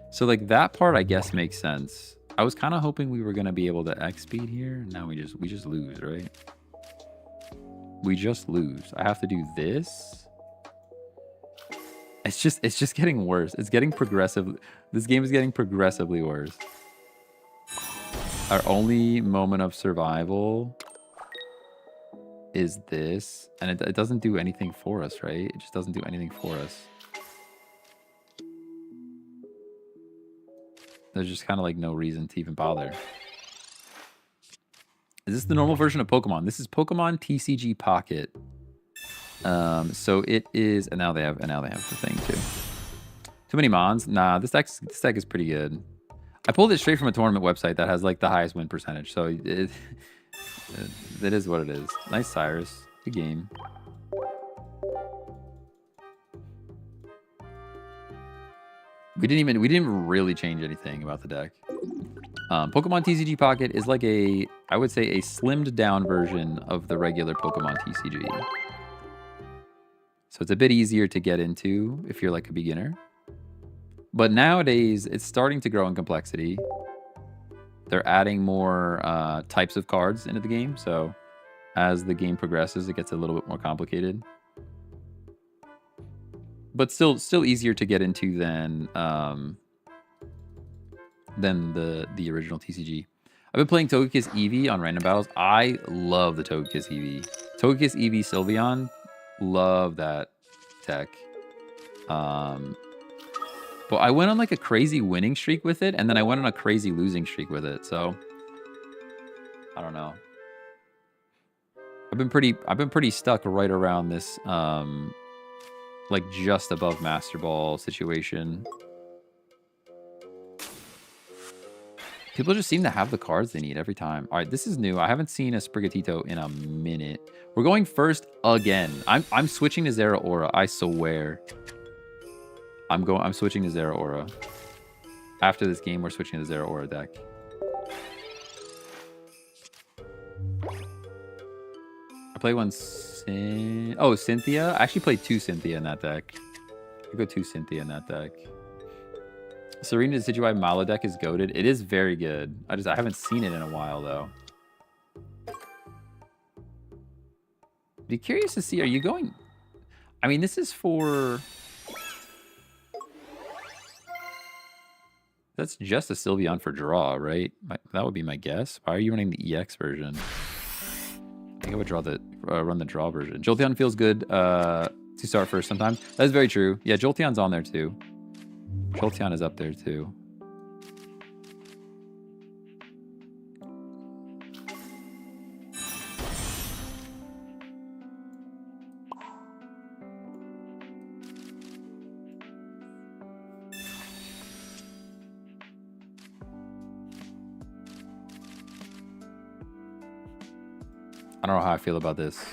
So like that part, I guess, makes sense. I was kind of hoping we were going to be able to X speed here. Now we just lose, right? We just lose. I have to do this. It's just getting worse. It's getting progressive. This game is getting progressively worse. Our only moment of survival is this. And it doesn't do anything for us, right? It just doesn't do anything for us. There's just kind of like no reason to even bother. Is this the normal version of Pokemon? This is Pokemon TCG Pocket. So it is, and now they have the thing too. Too many mons? Nah, this deck is pretty good. I pulled it straight from a tournament website that has like the highest win percentage. So it is what it is. Nice Cyrus. Good game. We didn't really change anything about the deck. Pokemon TCG Pocket is like I would say a slimmed down version of the regular Pokemon TCG. So it's a bit easier to get into if you're like a beginner. But nowadays, it's starting to grow in complexity. They're adding more types of cards into the game. So as the game progresses, it gets a little bit more complicated. But still easier to get into than the original TCG. I've been playing Togekiss Eevee on random battles. I love the Togekiss Eevee. Togekiss Eevee Sylveon. Love that tech. But I went on like a crazy winning streak with it, and then I went on a crazy losing streak with it. So I don't know. I've been pretty stuck right around this like just above Master Ball situation. People just seem to have the cards they need every time. All right, this is new. I haven't seen a Sprigatito in a minute. We're going first again. I'm switching to Zeraora. I swear. I'm switching to Zeraora. After this game, we're switching to the Zeraora deck. I play one. Oh, Cynthia. I actually played two Cynthia in that deck. I go two Cynthia in that deck. Serena Decidueye Malo deck is goated. It is very good. I haven't seen it in a while though. Be curious to see, are you going? I mean, this is for... That's just a Sylveon for draw, right? That would be my guess. Why are you running the EX version? I think I would run the draw version. Jolteon feels good to start first sometimes. That's very true. Yeah, Jolteon's on there too. Jolteon is up there too. I don't know how I feel about this.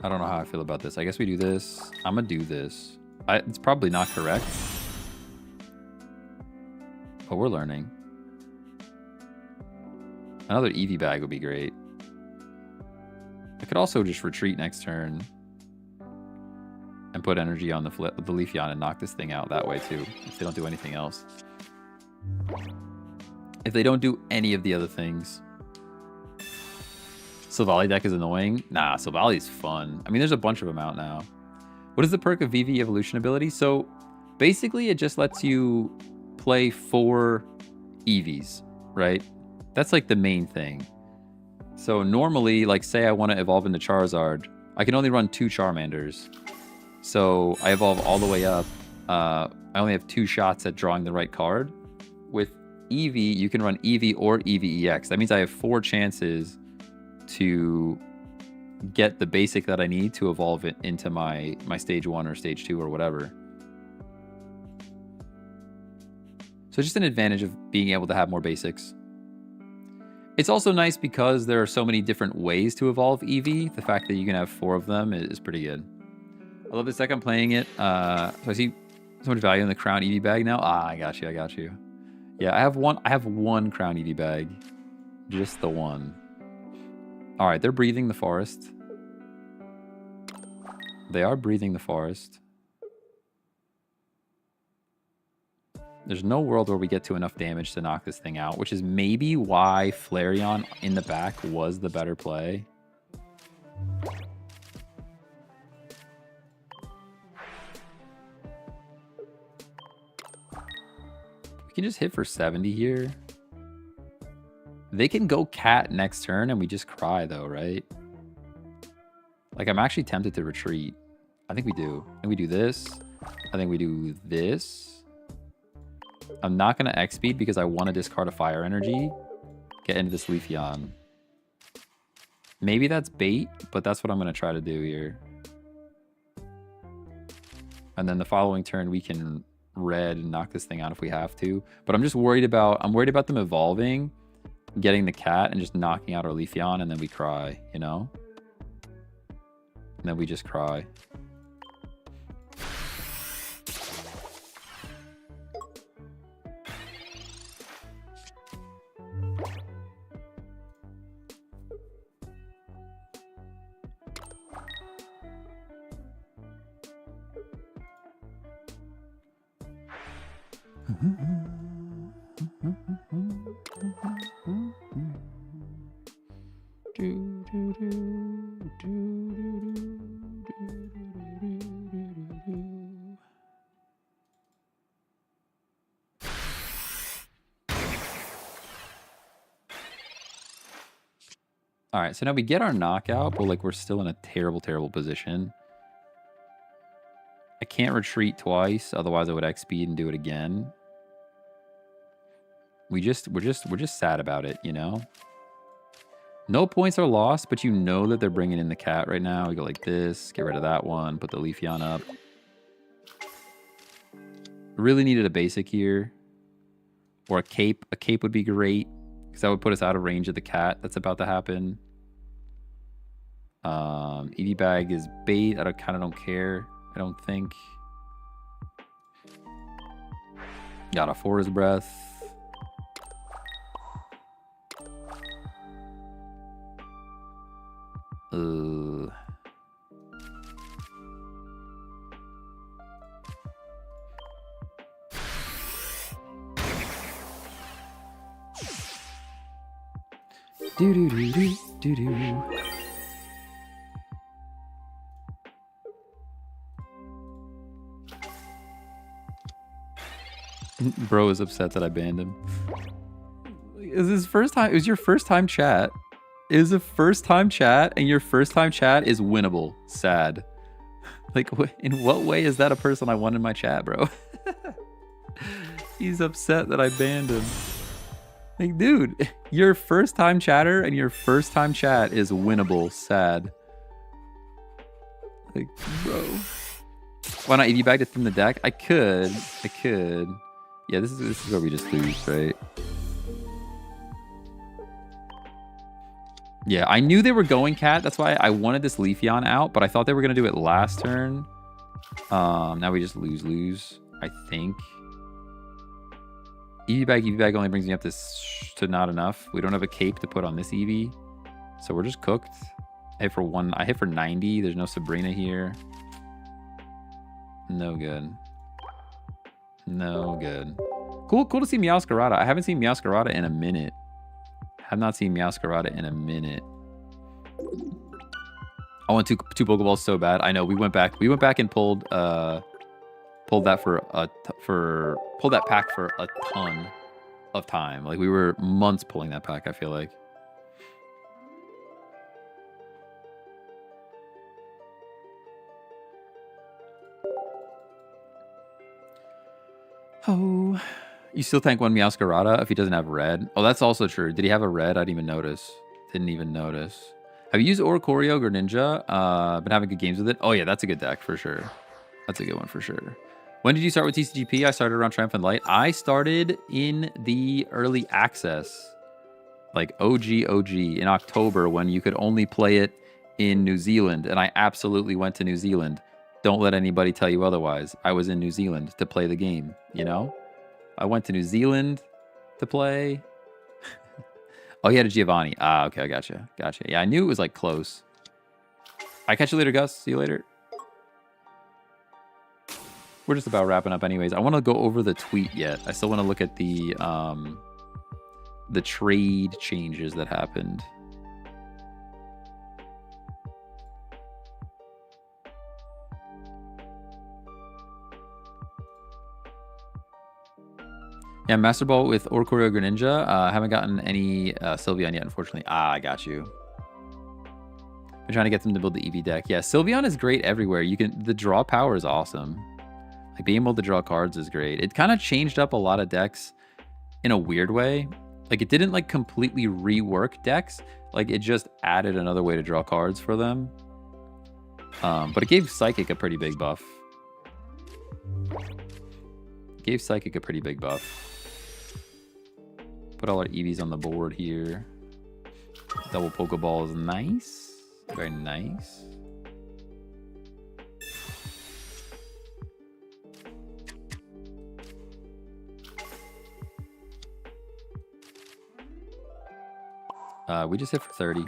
I don't know how I feel about this. I guess we do this. I'm gonna do this. It's probably not correct, but we're learning. Another Eevee bag would be great. I could also just retreat next turn and put energy on the Leafeon and knock this thing out that way too, if they don't do anything else. If they don't do any of the other things. Silvally deck is annoying. Nah, Silvally's fun. I mean, there's a bunch of them out now. What is the perk of Eevee evolution ability? So basically it just lets you play 4 Eevees, right? That's like the main thing. So normally, like say I want to evolve into Charizard, I can only run 2 Charmanders. So I evolve all the way up. I only have 2 shots at drawing the right card. With Eevee, you can run Eevee or Eevee EX. That means I have 4 chances to get the basic that I need to evolve it into my stage 1 or stage 2 or whatever. So just an advantage of being able to have more basics. It's also nice because there are so many different ways to evolve Eevee. The fact that you can have 4 of them is pretty good. I love this deck. I'm playing it. So I see so much value in the Crown Eevee bag now. Ah, I got you. Yeah, I have one Crown Eevee bag. Just the one. All right, they're breathing the forest. They are breathing the forest. There's no world where we get to enough damage to knock this thing out, which is maybe why Flareon in the back was the better play. We can just hit for 70 here. They can go cat next turn and we just cry though, right? Like I'm actually tempted to retreat. I think we do. I think we do this. I think we do this. I'm not going to X-Speed because I want to discard a Fire Energy. Get into this Leafeon. Maybe that's bait, but that's what I'm going to try to do here. And then the following turn we can red and knock this thing out if we have to. But I'm just worried about them evolving, getting the cat and just knocking out our Leafeon, and then we cry, you know? And then we just cry. All right, so now we get our knockout, but like we're still in a terrible, terrible position. I can't retreat twice, otherwise I would X-Speed and do it again. We're just sad about it, you know? No points are lost, but you know that they're bringing in the cat right now. We go like this, get rid of that one, put the Leafeon up. Really needed a basic here. Or a cape. A cape would be great, because that would put us out of range of the cat that's about to happen. Eevee bag is bait. I kind of don't care. I don't think. Got a Forest Breath. Do. Bro is upset that I banned him. Is his first time? It was your first time chat. It was a first time chat, and your first time chat is winnable. Sad. Like, in what way is that a person I want in my chat, bro? He's upset that I banned him. Like, dude, your first time chatter and your first time chat is winnable. Sad. Like, bro. Why not Eevee bag to thin the deck? I could. Yeah, this is where we just lose, right? Yeah, I knew they were going cat. That's why I wanted this Leafeon out, but I thought they were going to do it last turn. Now we just lose, I think. Eevee bag only brings me up to not enough. We don't have a cape to put on this Eevee. So we're just cooked. I hit for 90. There's no Sabrina here. No good. No good. Cool to see Meowscarada. I haven't seen Meowscarada in a minute. Have not seen Meowscarada in a minute. I want two Pokeballs so bad. I know. We went back and pulled that pack for a ton of time. Like, we were months pulling that pack, I feel like. Oh, you still tank one Meowscarada if he doesn't have red? Oh, that's also true. Did he have a red? I didn't even notice. Didn't even notice. Have you used Oricorio Greninja? Been having good games with it? Oh yeah, that's a good deck for sure. That's a good one for sure. When did you start with TCGP? I started around Triumphant Light. I started in the early access, like OG in October, when you could only play it in New Zealand, and I absolutely went to New Zealand. Don't let anybody tell you otherwise. I was in New Zealand to play the game, you know? I went to New Zealand to play. Oh, he had a Giovanni. Ah, okay, I gotcha. Yeah, I knew it was, like, close. I catch you later, Gus. See you later. We're just about wrapping up anyways. I want to go over the tweet yet. I still want to look at the trade changes that happened. Yeah, Master Ball with Oricorio Greninja. Haven't gotten any Sylveon yet, unfortunately. Ah, I got you. Been trying to get them to build the Eevee deck. Yeah, Sylveon is great everywhere. The draw power is awesome. Like, being able to draw cards is great. It kind of changed up a lot of decks in a weird way. Like, it didn't, like, completely rework decks. Like, it just added another way to draw cards for them. But it gave Psychic a pretty big buff. Put all our Eevees on the board here. Double Pokeball is nice. Very nice. We just hit for 30.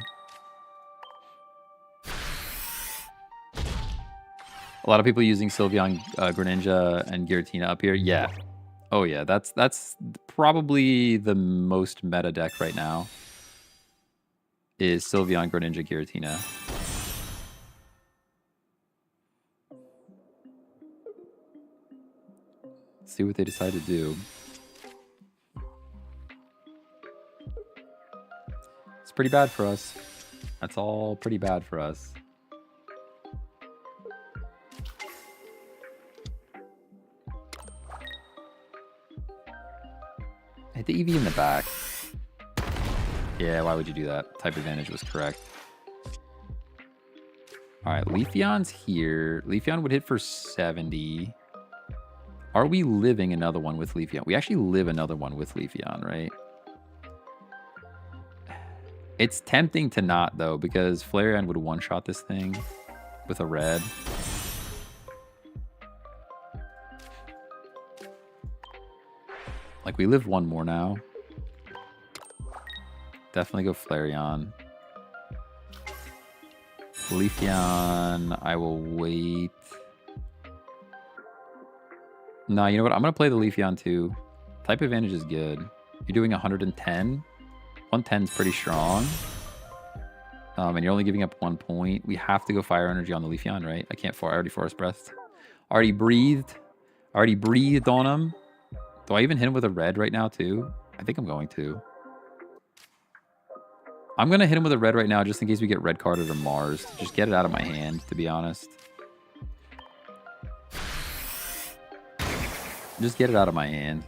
A lot of people using Sylveon, Greninja, and Giratina up here. Yeah. Oh yeah, that's probably the most meta deck right now. Is Sylveon, Greninja, Giratina. See what they decide to do. It's pretty bad for us. That's all pretty bad for us. Hit the Eevee in the back. Yeah, why would you do that? Type advantage was correct. All right, Leafeon's here. Leafeon would hit for 70. Are we living another one with Leafeon? We actually live another one with Leafeon, right? It's tempting to not, though, because Flareon would one-shot this thing with a red. Like, we live one more now. Definitely go Flareon. Leafeon, I will wait. No, you know what? I'm going to play the Leafeon too. Type advantage is good. You're doing 110. 110 is pretty strong. And you're only giving up 1 point. We have to go Fire Energy on the Leafeon, right? I already Forest Breath. Already breathed on him. Do I even hit him with a red right now too? I think I'm going to. I'm going to hit him with a red right now just in case we get red carded or Mars. To just get it out of my hand, to be honest. Just get it out of my hand.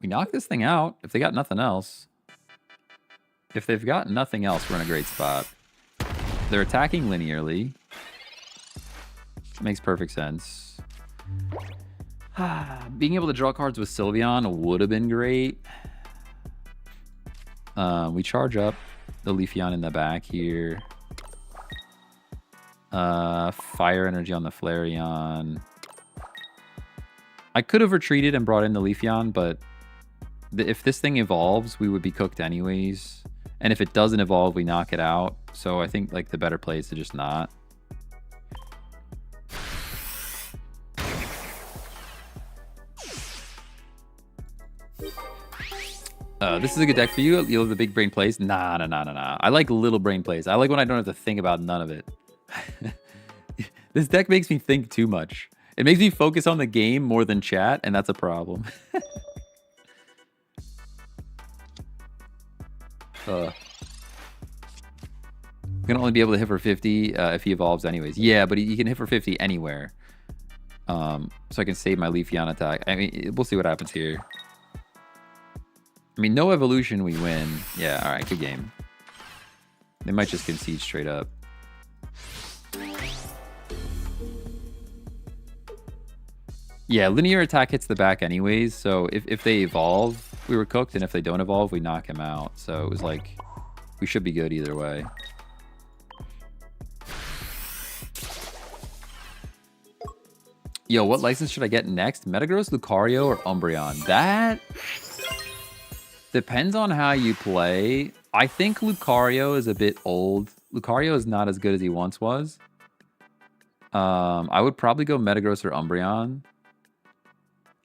We knock this thing out if they got nothing else. If they've got nothing else, we're in a great spot. They're attacking linearly. Makes perfect sense. Being able to draw cards with Sylveon would have been great. We charge up the Leafeon in the back here. Fire energy on the Flareon. I could have retreated and brought in the Leafeon, but if this thing evolves, we would be cooked anyways. And if it doesn't evolve, we knock it out. So I think like the better play is to just not. This is a good deck for you. You love the big brain plays. Nah. I like little brain plays. I like when I don't have to think about none of it. This deck makes me think too much. It makes me focus on the game more than chat, and that's a problem. You can only be able to hit for 50 if he evolves anyways. Yeah, but he can hit for 50 anywhere. So I can save my Leafeon attack. I mean, we'll see what happens here. I mean, no evolution, we win. Yeah, all right, good game. They might just concede straight up. Yeah, linear attack hits the back anyways, so if they evolve, we were cooked, and if they don't evolve, we knock him out. So it was like, we should be good either way. Yo, what license should I get next? Metagross, Lucario, or Umbreon? That depends on how you play. I think Lucario is a bit old. Lucario is not as good as he once was. I would probably go Metagross or Umbreon.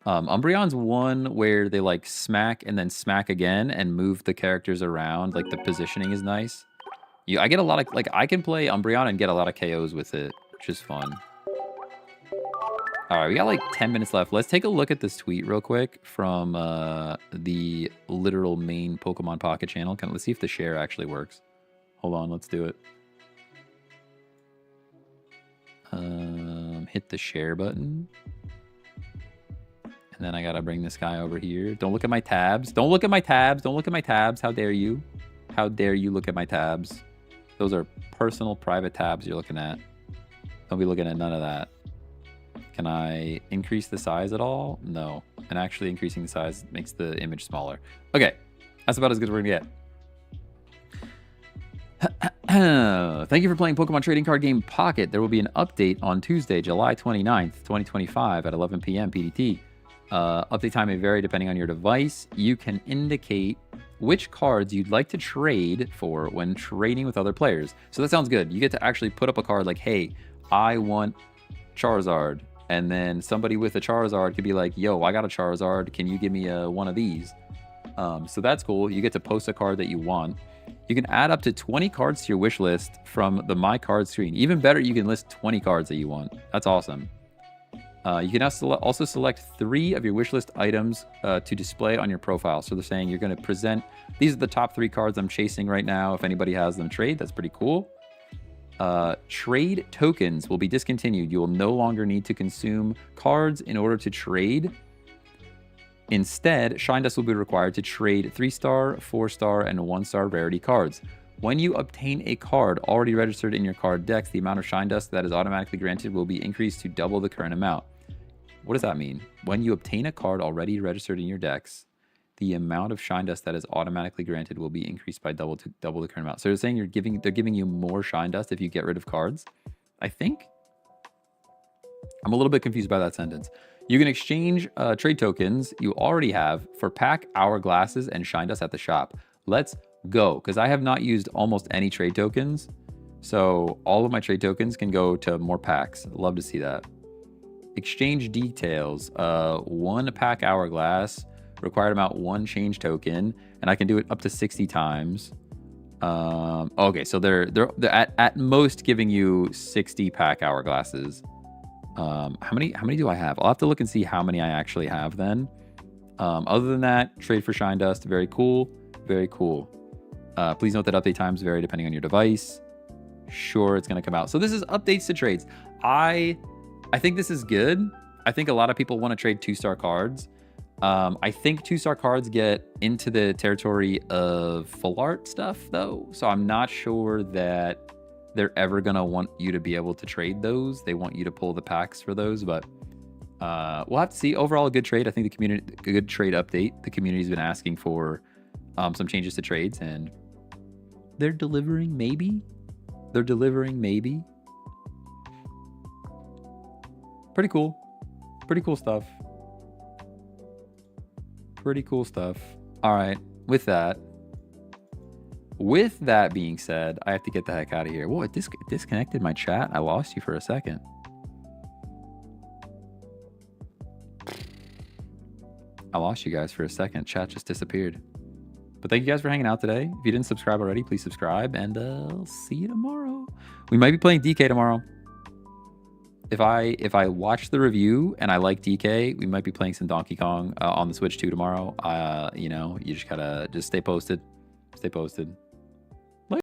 Umbreon's one where they like smack and then smack again and move the characters around. Like the positioning is nice. I get a lot of, like, I can play Umbreon and get a lot of KOs with it, which is fun. All right, we got like 10 minutes left. Let's take a look at this tweet real quick from the literal main Pokemon Pocket channel. Let's see if the share actually works. Hold on, let's do it. Hit the share button. And then I gotta bring this guy over here. Don't look at my tabs. Don't look at my tabs. Don't look at my tabs. How dare you? How dare you look at my tabs? Those are personal, private tabs you're looking at. Don't be looking at none of that. Can I increase the size at all? No. And actually increasing the size makes the image smaller. Okay. That's about as good as we're gonna get. Thank you for playing Pokemon Trading Card Game Pocket. There will be an update on Tuesday, July 29th, 2025 at 11 p.m. PDT. Update time may vary depending on your device. You can indicate which cards you'd like to trade for when trading with other players. So that sounds good. You get to actually put up a card like, hey, I want Charizard. And then somebody with a Charizard could be like, yo, I got a Charizard. Can you give me one of these? So that's cool. You get to post a card that you want. You can add up to 20 cards to your wish list from the My Cards screen. Even better, you can list 20 cards that you want. That's awesome. You can also select 3 of your wish list items to display on your profile. So they're saying you're going to present, these are the top 3 cards I'm chasing right now. If anybody has them, trade. That's pretty cool. Trade tokens will be discontinued. You will no longer need to consume cards in order to trade. Instead, Shine Dust will be required to trade 3-star, 4-star, and 1-star rarity cards. When you obtain a card already registered in your card decks, the amount of Shine Dust that is automatically granted will be increased to double the current amount. What does that mean? When you obtain a card already registered in your decks, the amount of Shine Dust that is automatically granted will be increased by double the current amount. So they're saying they're giving you more Shine Dust if you get rid of cards. I think. I'm a little bit confused by that sentence. You can exchange trade tokens you already have for pack, hourglasses, and Shine Dust at the shop. Let's go, because I have not used almost any trade tokens. So all of my trade tokens can go to more packs. Love to see that. Exchange details. 1 pack hourglass. Required amount 1 change token. And I can do it up to 60 times. Okay, so they're at most giving you 60 pack hourglasses. How many do I have? I'll have to look and see how many I actually have then. Other than that, trade for shine dust. Very cool. Very cool. Please note that update times vary depending on your device. Sure, it's going to come out. So this is updates to trades. I think this is good. I think a lot of people want to trade 2-star cards. I think 2-star cards get into the territory of full art stuff though. So I'm not sure that they're ever going to want you to be able to trade those. They want you to pull the packs for those, but we'll have to see. Overall, a good trade. I think the community, a good trade update. The community's been asking for some changes to trades, and they're delivering maybe. They're delivering maybe. Pretty cool. Pretty cool stuff. Pretty cool stuff. All right. With that being said, I have to get the heck out of here. Whoa, it disconnected my chat. I lost you for a second. I lost you guys for a second. Chat just disappeared. But thank you guys for hanging out today. If you didn't subscribe already, please subscribe, and I'll see you tomorrow. We might be playing DK tomorrow. If I watch the review and I like DK, we might be playing some Donkey Kong on the Switch too tomorrow. You know, you just gotta stay posted. Stay posted.